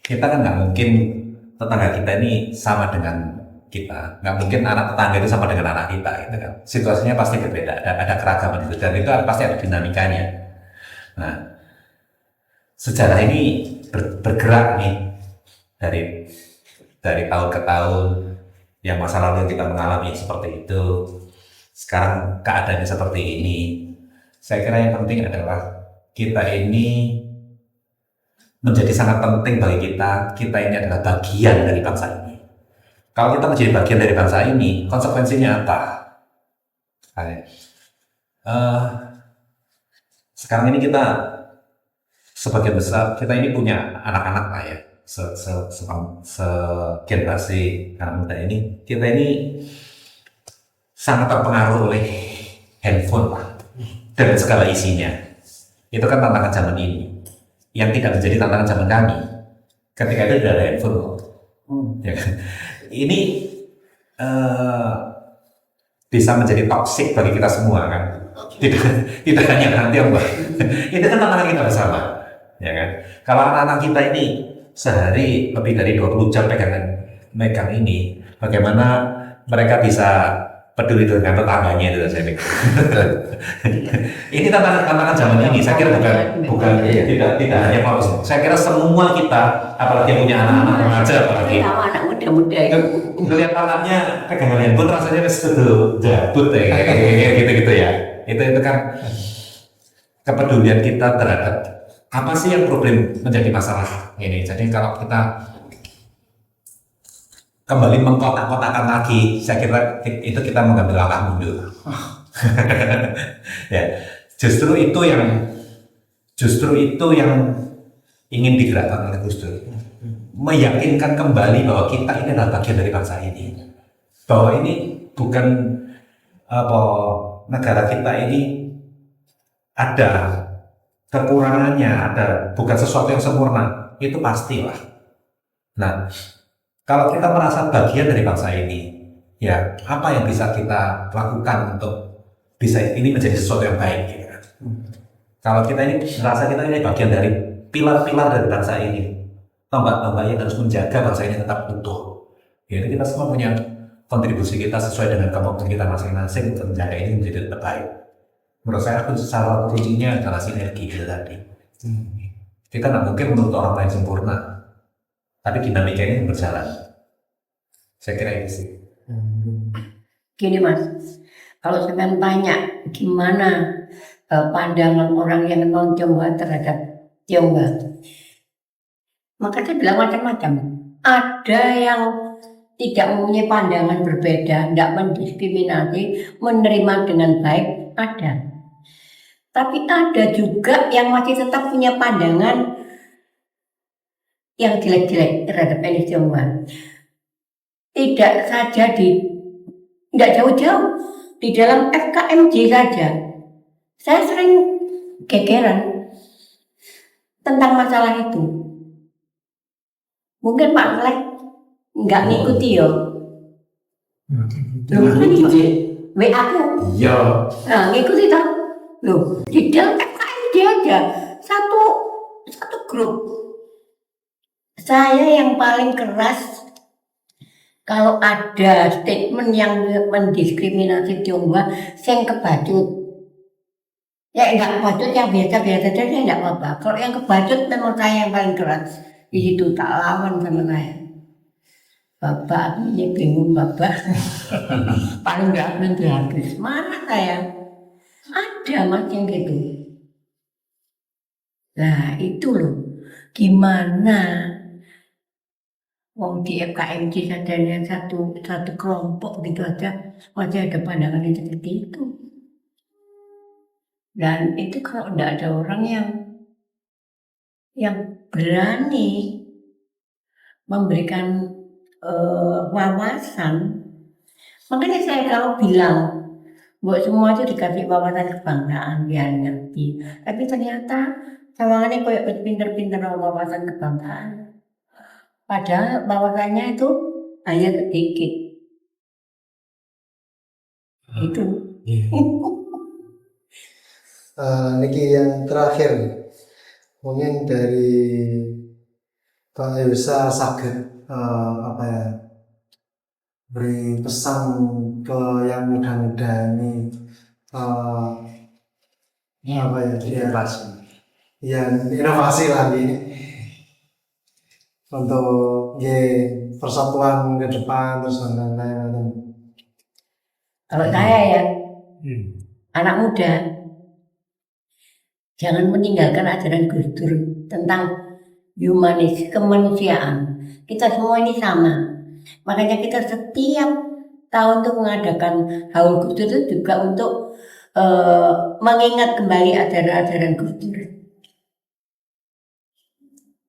S3: Kita kan nggak mungkin tetangga kita ini sama dengan kita, nggak mungkin anak tetangga itu sama dengan anak kita gitu kan. Situasinya pasti berbeda dan ada keragaman itu, dan itu pasti ada dinamikanya. Nah, sejarah ini bergerak nih dari tahun ke tahun. Yang masa lalu kita mengalami seperti itu, sekarang keadaannya seperti ini. Saya kira yang penting adalah kita ini menjadi sangat penting bagi kita ini adalah bagian dari bangsa ini. Kalau kita menjadi bagian dari bangsa ini, konsekuensinya apa? Sekarang ini kita sebagian besar, kita ini punya anak-anak lah ya, segenerasi anak muda ini, kita ini sangat terpengaruh oleh handphone lah, dan segala isinya. Itu kan tantangan zaman ini, yang tidak menjadi tantangan zaman kami. Ketika itu tidak ada handphone, ya kan? Ini bisa menjadi toksik bagi kita semua kan. Tidak hanya nanti Mbak. Itu kan tantangan kita bersama, ya kan. Kalau anak-anak kita ini sehari lebih dari 20 jam megang ini, bagaimana mereka bisa peduli dengan tetangganya itu saya pikir. Ini tantangan zaman ini. Saya kira bukan tidak hanya kalau saya kira semua kita, apalagi yang punya anak-anak remaja, apalagi
S5: anak muda-muda itu.
S3: melihat anaknya pegangan handphone rasanya sudah jabut ya, gitu ya. Itu kan kepedulian kita terhadap apa sih yang problem menjadi masalah ini. Jadi kalau kita kembali mengkotak-kotakan lagi, saya kira itu kita mengambil langkah mundur. Ya, justru itu yang ingin digerakkan oleh Gus Dur, meyakinkan kembali bahwa kita ini adalah bagian dari bangsa ini, bahwa ini bukan negara kita ini ada kekurangannya, bukan sesuatu yang sempurna, itu pastilah. Nah, kalau kita merasa bagian dari bangsa ini, ya apa yang bisa kita lakukan untuk bisa ini menjadi sesuatu yang baik? Gitu. Kalau kita ini merasa kita ini bagian dari pilar-pilar dari bangsa ini, tombak-tombak yang harus menjaga bangsa ini tetap utuh. Jadi kita semua punya kontribusi kita sesuai dengan kemampuan kita masing-masing untuk menjaga ini menjadi tetap baik. Menurut saya salah kuncinya adalah sinergi itu tadi. Kita nggak mungkin menuntut orang lain sempurna, tapi dinamika ini berjalan. Saya kira itu sih.
S5: Gini Mas, kalau saya tanya gimana pandangan orang yang non Tionghoa terhadap Tionghoa, maka saya bilang macam-macam. Ada yang tidak mempunyai pandangan berbeda, tidak mendiskriminasi, menerima dengan baik, ada. Tapi ada juga yang masih tetap punya pandangan yang jelek-jelek terhadap etnis Tionghoa. Tidak saja tidak jauh-jauh, di dalam FKMJ saja. Saya sering gegeran tentang masalah itu. Mungkin Pak Lek nggak ngikuti ya. Loh, WA aku.
S1: Iya.
S5: Nah, ngikuti tak? Loh, di dalam FKMJ aja satu grup. Saya yang paling keras kalau ada statement yang mendiskriminasi Tionghoa, saya kebacut. Ya enggak kebacut, yang biasa-biasa saja saya enggak apa-apa. Kalau yang kebacut memang saya yang paling keras. Di situ tak lawan sama saya. Bapak ini bingung bapak. Paling enggak nanti habis. Mana saya? Ada mas yang gitu. Nah itu loh. Gimana? Wong di FKMJ saja yang satu kelompok gitu aja masih ada pandangan yang seperti itu. Dan itu kalau tidak ada orang yang berani memberikan wawasan. Makanya saya kalau bilang, buat semua itu dikasih wawasan kebangsaan biar ngerti. Tapi ternyata sawangannya kayak pinter-pinter wawasan kebangsaan. Padahal wawasannya itu hanya sedikit. Itu.
S2: Niki yang terakhir nih. Mungkin dari Pak Yusa saged apa ya, beri pesan ke yang muda-muda ini apa ya, inovasi lagi untuk persatuan ke depan terus dan lain-lain.
S5: Kalau saya ya, anak muda, jangan meninggalkan ajaran Gus Dur tentang humanis, kemanusiaan. Kita semua ini sama. Makanya kita setiap tahun tuh mengadakan Haul Gus Dur itu juga untuk mengingat kembali ajaran-ajaran Gus Dur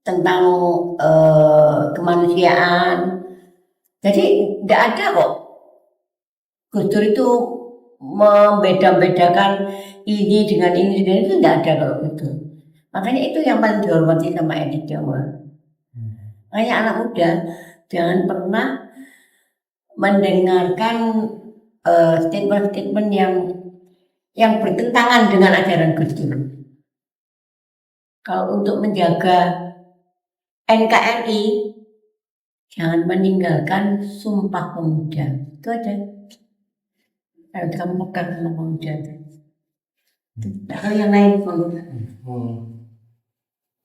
S5: tentang kemanusiaan. Jadi tidak ada kok Gus Dur itu membeda-bedakan ini dengan ini dan itu tidak ada kalau Gus Dur. Makanya itu yang paling dihormati sama elit Jawa. Makanya anak muda jangan pernah mendengarkan statement-statement yang bertentangan dengan ajaran Gus Dur. Kalau untuk menjaga NKRI, jangan meninggalkan Sumpah Pemuda. Itu aja. Kalau kamu pegang sama pemuda. Kalau yang lain kalau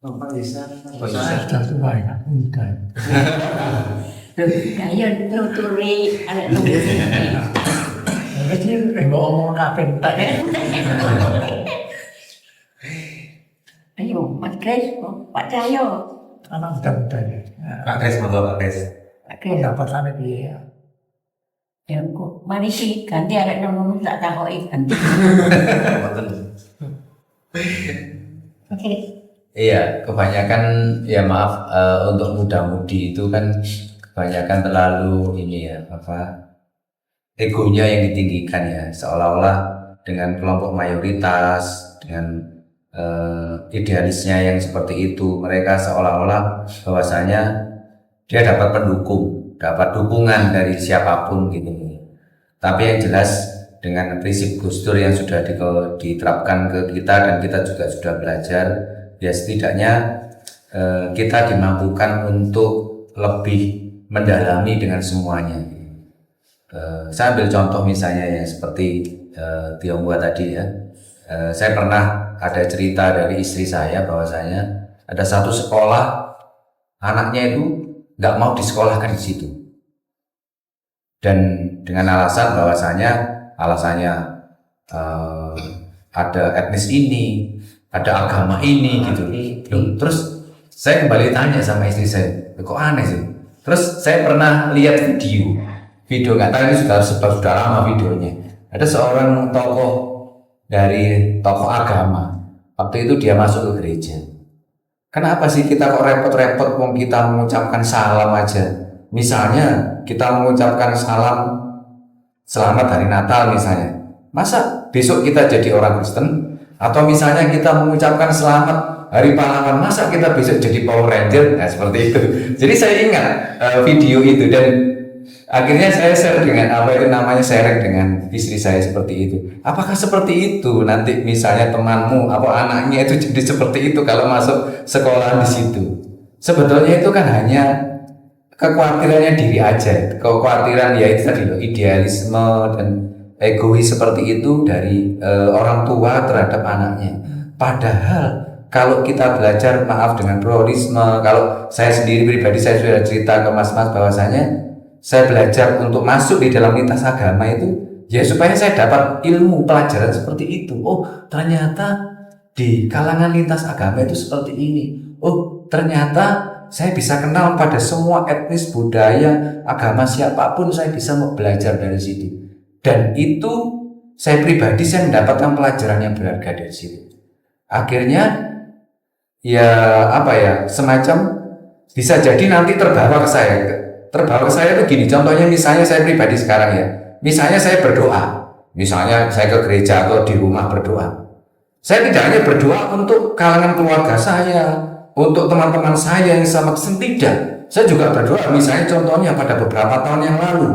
S2: Bapak Isa.
S4: Sudah tua ya, muda.
S5: Ayo nuturi anak nuturi.
S4: Jadi ngomong apa entar.
S5: Ayo Mas Kris, Pak Cahyo.
S4: Anak muda ya.
S3: Pak Kres, monggo Pak Kres.
S5: Pak Kris.
S4: Pendapatannya dia.
S5: Ya kok mari sih ganti arek nang tak takoki ganti. Oke.
S6: Iya, kebanyakan ya maaf untuk muda-mudi itu kan kebanyakan terlalu ini ya egonya yang ditinggikan ya, seolah-olah dengan kelompok mayoritas dengan idealisnya yang seperti itu mereka seolah-olah bahwasanya dia dapat dapat dukungan dari siapapun gitu. Tapi yang jelas dengan prinsip Gus Dur yang sudah diterapkan ke kita dan kita juga sudah belajar, ya setidaknya kita dimampukan untuk lebih mendalami dengan semuanya. Saya ambil contoh misalnya yang seperti Tionghoa tadi ya. Saya pernah ada cerita dari istri saya bahwasanya ada satu sekolah anaknya itu nggak mau disekolahkan di situ. Dan dengan alasannya ada etnis ini, ada agama ini gitu. Terus saya kembali tanya sama istri saya, kok aneh sih? Terus saya pernah lihat video nggak tahu ini sudah lama videonya. Ada seorang dari tokoh agama. Waktu itu dia masuk ke gereja. Kenapa sih kita kok repot-repot kita mengucapkan salam aja? Misalnya kita mengucapkan salam selamat hari Natal misalnya. Masa besok kita jadi orang Kristen? Atau misalnya kita mengucapkan selamat hari pahlawan, masa kita besok jadi Power Ranger? Nah seperti itu. Jadi saya ingat video itu dan akhirnya saya share sharing dengan istri saya seperti itu. Apakah seperti itu nanti misalnya temanmu atau anaknya itu jadi seperti itu kalau masuk sekolah di situ? Sebetulnya itu kan hanya kekhawatirannya diri aja, kekhawatiran ya itu tadi loh, idealisme dan egois seperti itu dari orang tua terhadap anaknya. Padahal kalau kita belajar dengan pluralisme, kalau saya sendiri pribadi saya sudah cerita ke mas-mas bahwasanya saya belajar untuk masuk di dalam lintas agama itu ya supaya saya dapat ilmu pelajaran seperti itu. Oh ternyata di kalangan lintas agama itu seperti ini. Oh ternyata saya bisa kenal pada semua etnis, budaya, agama siapapun saya bisa mau belajar dari situ. Dan itu saya pribadi saya mendapatkan pelajaran yang berharga dari situ. Akhirnya ya semacam bisa jadi nanti terbawa ke saya. terbawa ke saya itu gini, contohnya misalnya saya pribadi sekarang ya, misalnya saya berdoa, misalnya saya ke gereja atau di rumah berdoa, saya tidak hanya berdoa untuk kalangan keluarga saya, untuk teman-teman saya yang sama Kristen, tidak. Saya juga berdoa, misalnya contohnya pada beberapa tahun yang lalu,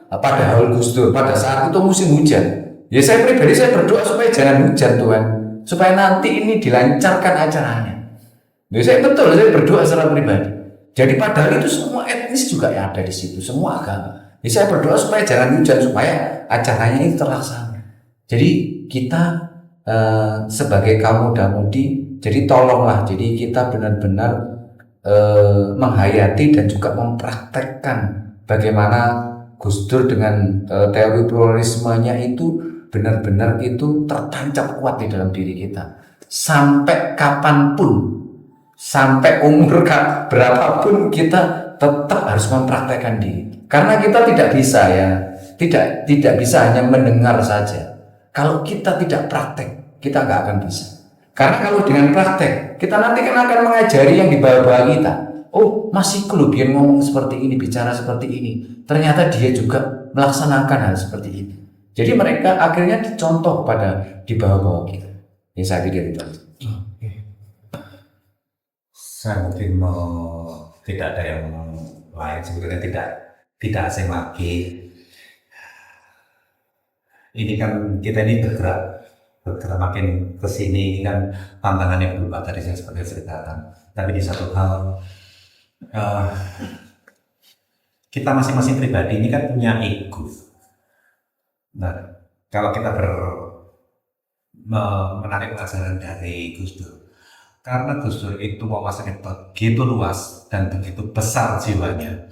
S6: pada haul Gus Dur, pada saat itu musim hujan, ya saya pribadi saya berdoa supaya jangan hujan Tuhan, supaya nanti ini dilancarkan acaranya. Ya saya betul, saya berdoa secara pribadi. Jadi padahal itu semua etnis juga yang ada di situ, semua agama. Jadi saya berdoa supaya jangan hujan, supaya acaranya ini terlaksana. Jadi kita sebagai kaum muda-mudi, jadi tolonglah, jadi kita benar-benar menghayati dan juga mempraktekkan bagaimana Gus Dur dengan teori pluralismenya itu benar-benar itu tertancap kuat di dalam diri kita. Sampai kapanpun, sampai umur berapapun kita tetap harus mempraktekkan diri, karena kita tidak bisa ya, tidak bisa hanya mendengar saja. Kalau kita tidak praktek, kita nggak akan bisa. Karena kalau dengan praktek, kita nanti kan akan mengajari yang di bawah-bawah kita. Oh, masih kelubian ngomong seperti ini, bicara seperti ini, ternyata dia juga melaksanakan hal seperti ini. Jadi mereka akhirnya dicontoh pada di bawah-bawah kita. Ya saya pikir itu.
S3: Saya mungkin tidak ada yang lain, sebetulnya tidak asing lagi. Ini kan kita ini bergerak makin ke sini, ini kan tantangannya berubah tadi saya seperti ceritakan. Tapi di satu hal, kita masing-masing pribadi ini kan punya ego. Nah, kalau kita menarik pelajaran dari Gus Dur, karena Gus Dur itu wawasannya begitu luas dan begitu besar jiwanya,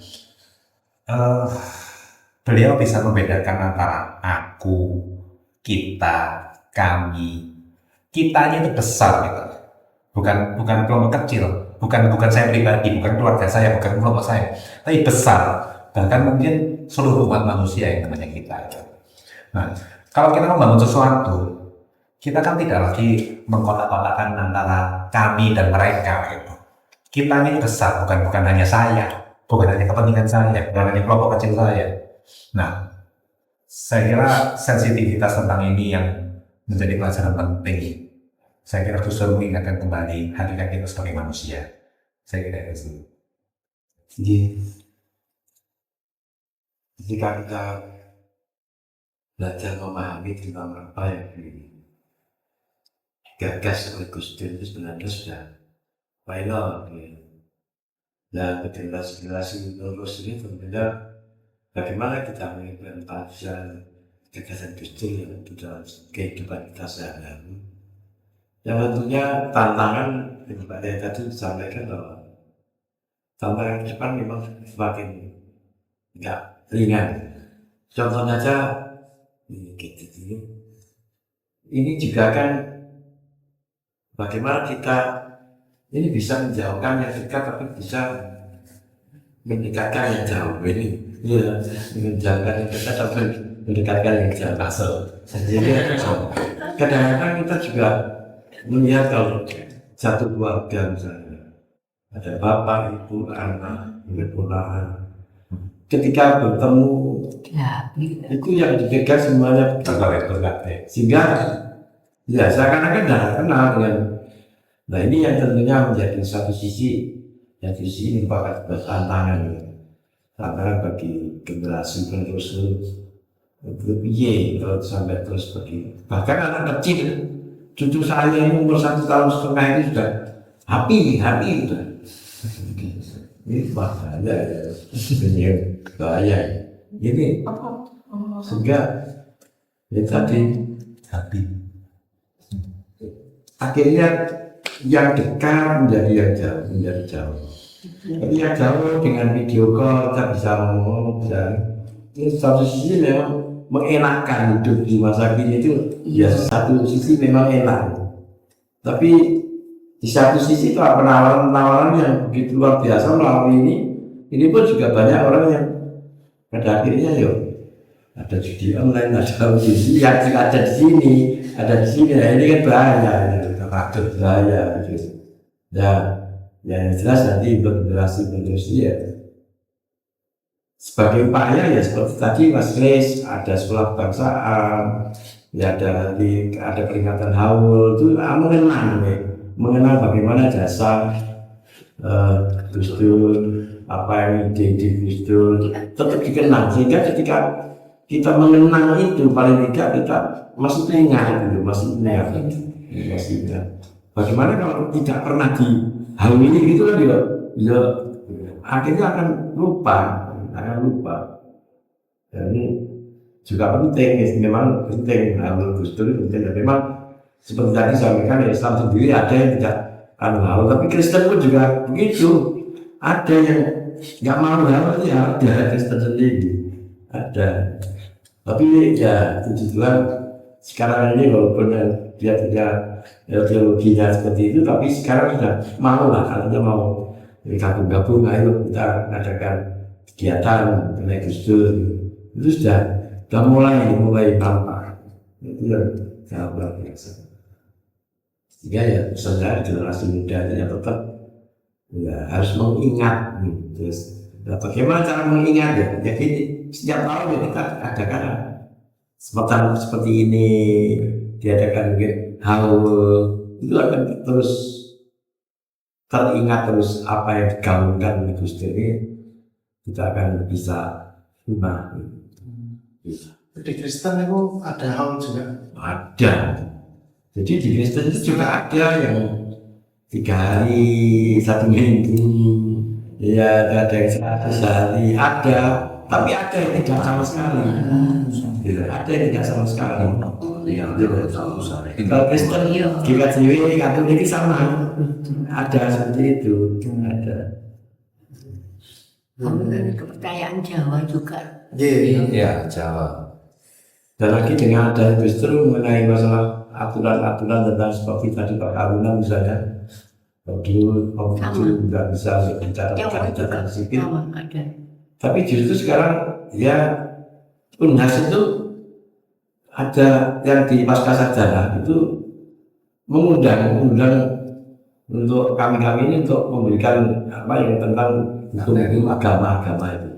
S3: beliau bisa membedakan antara aku, kita, kami. Kitanya itu besar gitu. Bukan kelompok kecil, bukan saya pribadi, bukan keluarga saya, bukan kelompok saya, tapi besar. Bahkan mungkin seluruh umat manusia yang namanya kita. Gitu. Nah, kalau kita membangun sesuatu, kita kan tidak lagi mengkotak-kotakan antara kami dan mereka gitu. Kita ini besar, bukan hanya saya, bukan hanya kepentingan saya, bukan hanya kelompok kecil saya. Nah, saya kira sensitivitas tentang ini yang menjadi pelajaran penting. Saya kira Gus Dur mengingatkan kembali hakikat kita sebagai manusia. Saya kira itu.
S1: Jika kita belajar memahami tentang apa yang digagas oleh Gus Dur itu sebenarnya sudah final. Nah, generasi terus ini tentunya bagaimana kita mengimplementasikan gagasan Gus Dur yang itu dalam kehidupan kita sehari-hari. Yang tentunya tantangan yang Pak Daya tadi disampaikan bahwa tantangan ke depan memang semakin nggak ringan. Contohnya aja ini juga kan bagaimana kita ini bisa menjauhkan yang dekat tapi bisa mendekatkan yang jauh. Ini ya, menjauhkan yang dekat tapi mendekatkan yang jauh. Jadi kadang-kadang kita juga melihat kalau satu keluarga misalnya ada bapak, ibu, anak, ponakan, ketika bertemu itu yang dipegang semuanya sehingga ya seakan-akan tidak kenal dengan. Nah ini yang tentunya menjadi satu sisi yang sisi ini merupakan tantangan bagi generasi penerus lebih kalau sampai terus begini. Bahkan anak kecil, cucu saya yang umur 1,5 tahun itu sudah happy sudah. Ini bahaya ya, ini bahaya. Ini sehingga ya tadi happy. Akhirnya yang dekat menjadi yang jauh, menjadi jauh. Jadi yang jauh dengan video call kita bisa ngomong, ini satu sisi memang mengenakan hidup di masa kini itu ya satu sisi memang enak, tapi di satu sisi itu penawaran yang begitu luar biasa melalui ini pun juga banyak orang yang pada akhirnya ada judi online, ada judi yang ada di sini, nah ini kan bahaya gitu. Nah yang jelas nanti generasi ya sebagai upaya ya seperti tadi Mas Kris, ada sekolah kebangsaan, ya ada peringatan haul itu mengenang bagaimana jasa Gus Dur, apa yang ide Gus Dur tetap dikenang, sehingga ketika kita mengenang itu paling tidak kita masih ingat gitu, masih ingat. Bagaimana kalau tidak pernah dihauli gitu kan ya akhirnya akan lupa. Dan ini juga penting, memang penting haul Gus Dur penting. Dan memang seperti tadi saya sampaikan, Islam sendiri ada yang tidak haul, tapi Kristen pun juga begitu. Ada yang nggak mau haul, ya ada Kristen sendiri ada. Tapi ya puji Tuhan sekarang ini walaupun dia tidak teologinya seperti itu, tapi sekarang sudah mau lah, kalau mau gabung, ayo kita adakan kegiatan mengenai Gus Dur. Itu sudah mulai tampak. Itu yang sangat luar biasa. Sehingga ya pesan saya generasi muda yang tetap ya harus mengingat. Terus bagaimana cara mengingat ya? Jadi setiap tahun ya kita adakan seperti ini, diadakan haul, itu akan terus teringat terus apa yang digaungkan oleh Gus Dur ini, kita akan bisa lupa.
S2: Di Kristen itu ada haul juga.
S1: Ada. Jadi di Kristen itu juga ada yang 3 hari, 1 minggu, ya ada yang 100 hari, ada. Tapi ada yang tidak sama sekali. Ada yang tidak sama sekali. Kalau Kristen, GKJW, Katolik itu sama. Ada seperti itu. Ada.
S5: Kepercayaan Jawa juga.
S6: Iya, Jawa.
S1: Dan lagi dengan ada justru mengenai masalah aturan-aturan tentang seperti tadi perkawinan misalnya, dulu itu nggak bisa bicara tentang sipil. Tapi justru sekarang ya Unhas itu ada yang di pasca sarjana itu mengundang untuk kami ini untuk memberikan apa yang tentang hukum agama itu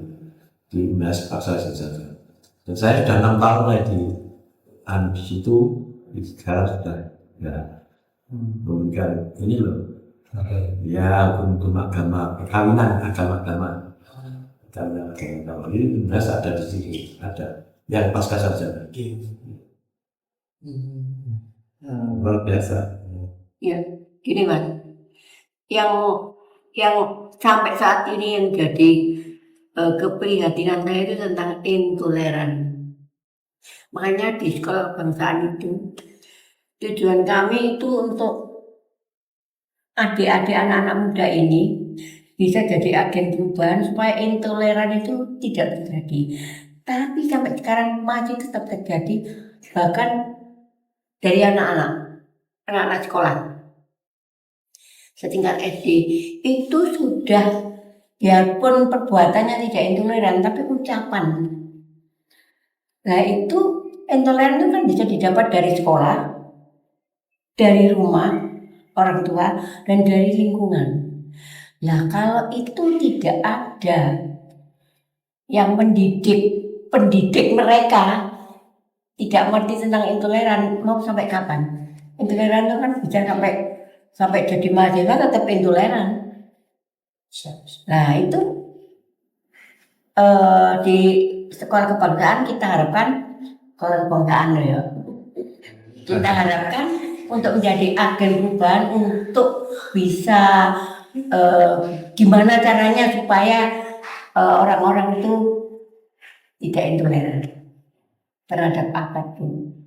S1: di Unhas pasca sarjana. Dan saya sudah 6 tahun lah di situ, sekarang sudah ya memberikan ini loh, ya hukum agama, perkawinan agama. Karena ini Unhas ada di sini, ada yang pasca sarjana. Luar biasa.
S5: Ya, gini Mas, yang sampai saat ini yang jadi keprihatinan saya itu tentang intoleran. Makanya di sekolah kebangsaan itu tujuan kami itu untuk adik-adik anak-anak muda ini bisa jadi agen perubahan supaya intoleran itu tidak terjadi. Tapi sampai sekarang masih tetap terjadi, bahkan dari anak-anak sekolah setingkat SD itu sudah, biarpun perbuatannya tidak intoleran, tapi ucapan. Nah itu intoleran itu kan bisa didapat dari sekolah, dari rumah, orang tua, dan dari lingkungan. Nah kalau itu tidak ada yang pendidik mereka tidak mengerti tentang intoleran, mau sampai kapan? Intoleran itu kan bisa sampai jadi mahasiswa tetap intoleran. Nah itu di sekolah kebangsaan kita harapkan, kita harapkan untuk menjadi agen perubahan, untuk bisa gimana caranya supaya orang-orang itu tidak intoleran terhadap apapun.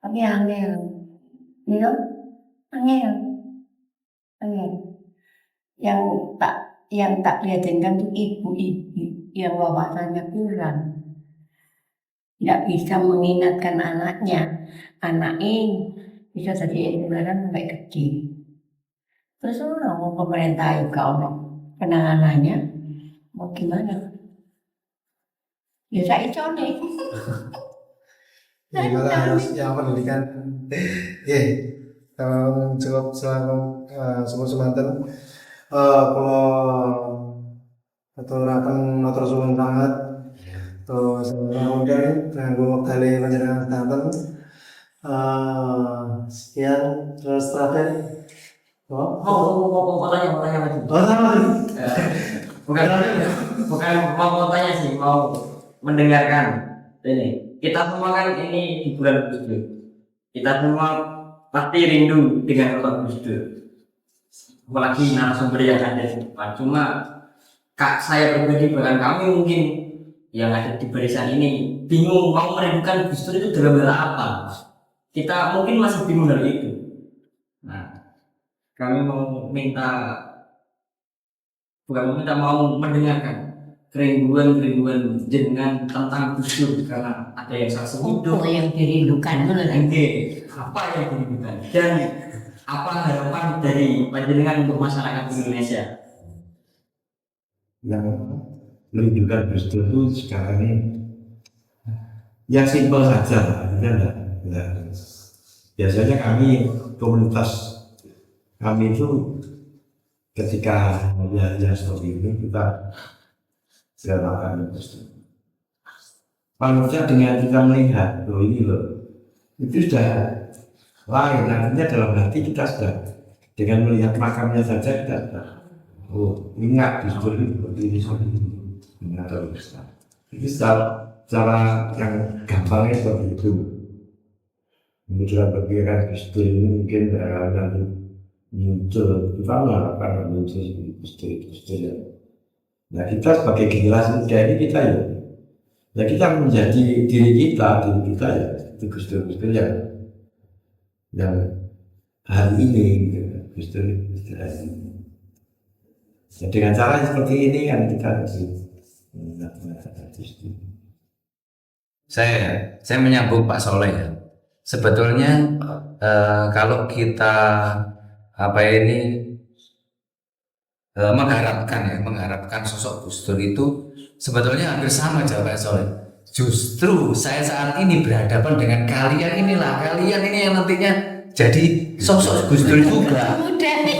S5: Tapi angel, yang tak lihatkan tuh ibu-ibu yang wawasannya kurang, tidak bisa mengingatkan anak ini bisa jadi intoleran sampai kecil. Terus orang pemerintah juga orang penanganannya mau gimana? Ya saya nih.
S2: Gimana harus yang pendidikan? Cukup selalu semua semantan. Kalau aturakan matur suwun sangat Terus kemudian nganggo kali panjenengan kanten. Sekian terus terakhir.
S7: Mau tanya lagi.
S2: Sama.
S7: Bukan mau tanya sih, mau mendengarkan. Ini kita semua kan ini di bulan Gus Dur. Kita semua pasti rindu dengan sosok Gus Dur. Apalagi narasumber yang ada di depan. Cuma kak saya pribadi bahkan kami mungkin yang ada di barisan ini bingung mau merindukan Gus Dur itu dalam hal apa. Kita mungkin masih bingung hal itu. Nah, kami mau mendengarkan kerinduan jenengan tentang Gus Dur karena ada yang saya sebut
S5: Apa yang dirindukan itu loh.
S7: apa yang dirindukan dan apa harapan dari panjenengan untuk masyarakat Indonesia.
S1: Yang merindukan Gus Dur itu sekarang ini yang simpel saja, artinya enggak. Biasanya kami komunitas kami itu ketika ya seperti ini kita segalakan Gus Dur. Manusia dengan kita melihat loh ini loh itu sudah lain, artinya dalam hati kita sudah dengan melihat makamnya saja kita sudah ingat Gus Dur ini seperti ini ingat terus. Itu cara yang gampangnya seperti itu. Kemudian berpikiran Gus Dur ini mungkin nanti muncul, kita mengharapkan muncul Gus Dur ya. Nah kita sebagai generasi muda ini kita ya kita menjadi diri kita ya itu Gus Dur yang hari ini Gus Dur hari ini. Ya, dengan cara seperti ini kan kita harus
S6: Saya menyambung Pak Soleh ya. Sebetulnya kalau kita mengharapkan sosok Gus Dur itu sebetulnya hampir sama jawaban Soleh. Justru saya saat ini berhadapan dengan kalian ini yang nantinya jadi sosok Gus Dur juga.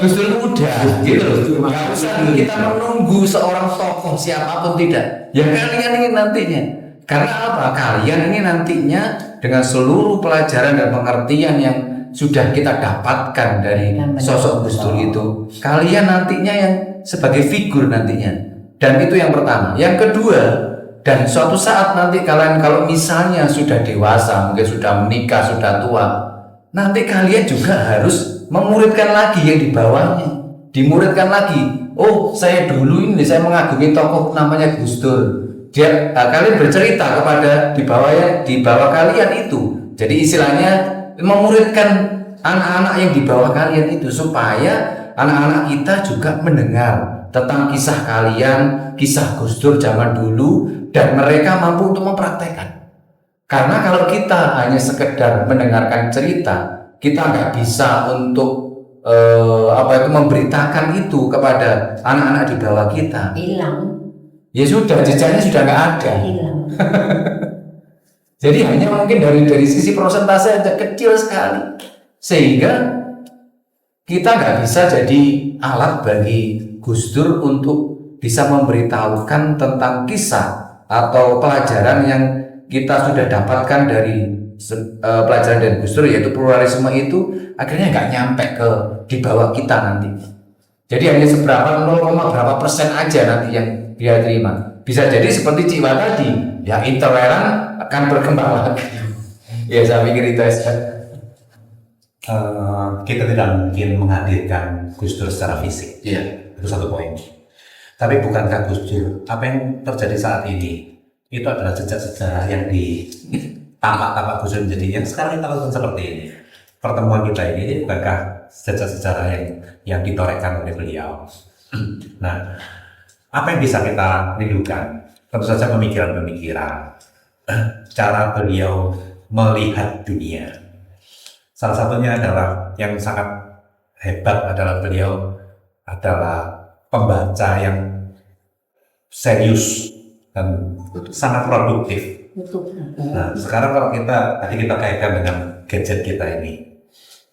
S6: Gus Dur muda, gitu loh. Nggak usah kita menunggu seorang tokoh siapapun tidak. Ya kalian ini nantinya. Karena apa? Kalian ini nantinya dengan seluruh pelajaran dan pengertian yang sudah kita dapatkan dari sosok Gus Dur itu, kalian nantinya yang sebagai figur nantinya. Dan itu yang pertama. Yang kedua, dan suatu saat nanti kalian kalau misalnya sudah dewasa, mungkin sudah menikah, sudah tua, nanti kalian juga harus memuridkan lagi yang di bawahnya. Dimuridkan lagi. Oh, saya dulu ini saya mengagumi tokoh namanya Gus Dur. Kalian bercerita kepada di bawah kalian itu. Jadi istilahnya memuridkan anak-anak yang di bawah kalian itu supaya anak-anak kita juga mendengar tentang kisah kalian, kisah Gus Dur zaman dulu, dan mereka mampu untuk mempraktekkan. Karena kalau kita hanya sekedar mendengarkan cerita, kita nggak bisa untuk memberitakan itu kepada anak-anak di bawah kita.
S5: Hilang.
S6: Ya sudah, jejaknya sudah nggak ada.
S5: Hilang.
S6: Jadi hanya mungkin dari sisi persentase aja kecil sekali, sehingga kita nggak bisa jadi alat bagi Gus Dur untuk bisa memberitahukan tentang kisah atau pelajaran yang kita sudah dapatkan dari pelajaran dari Gus Dur, yaitu pluralisme itu akhirnya nggak nyampe ke di bawah kita nanti. Jadi hanya berapa persen aja nanti yang dia terima. Bisa jadi seperti Ciwa tadi, ya intoleran akan berkembang lagi. Ya saya pikir itu aja.
S3: Kita tidak mungkin menghadirkan Gus Dur secara fisik.
S6: Iya.
S3: Itu satu poin. Tapi bukankah Gus Dur, apa yang terjadi saat ini itu adalah jejak sejarah yang di tampak Gus Dur menjadi yang sekarang kita lakukan seperti ini. Pertemuan kita ini bukankah jejak sejarah yang ditorehkan oleh beliau. Nah, apa yang bisa kita rindukan? Tentu saja pemikiran-pemikiran, cara beliau melihat dunia. Salah satunya adalah yang sangat hebat adalah beliau adalah pembaca yang serius dan sangat produktif. Nah, sekarang kalau tadi kita kaitkan dengan gadget kita ini,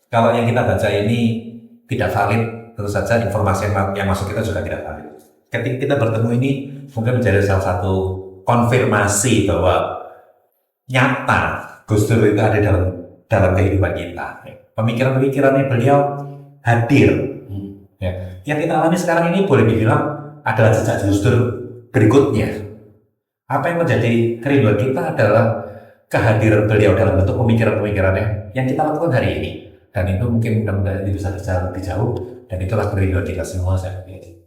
S3: kalau yang kita baca ini tidak valid, tentu saja informasi yang masuk kita juga tidak valid. Ketika kita bertemu ini mungkin menjadi salah satu konfirmasi bahwa nyata Gus Dur itu ada dalam kehidupan kita. Pemikiran-pemikirannya beliau hadir. Ya. Yang kita alami sekarang ini boleh dibilang adalah jejak Gus Dur berikutnya. Apa yang menjadi kerinduan kita adalah kehadiran beliau dalam bentuk pemikiran-pemikirannya yang kita lakukan hari ini. Dan itu mungkin mudah-mudahan bisa berjalan lebih jauh. Dan itulah kerinduan kita semua saya pikir.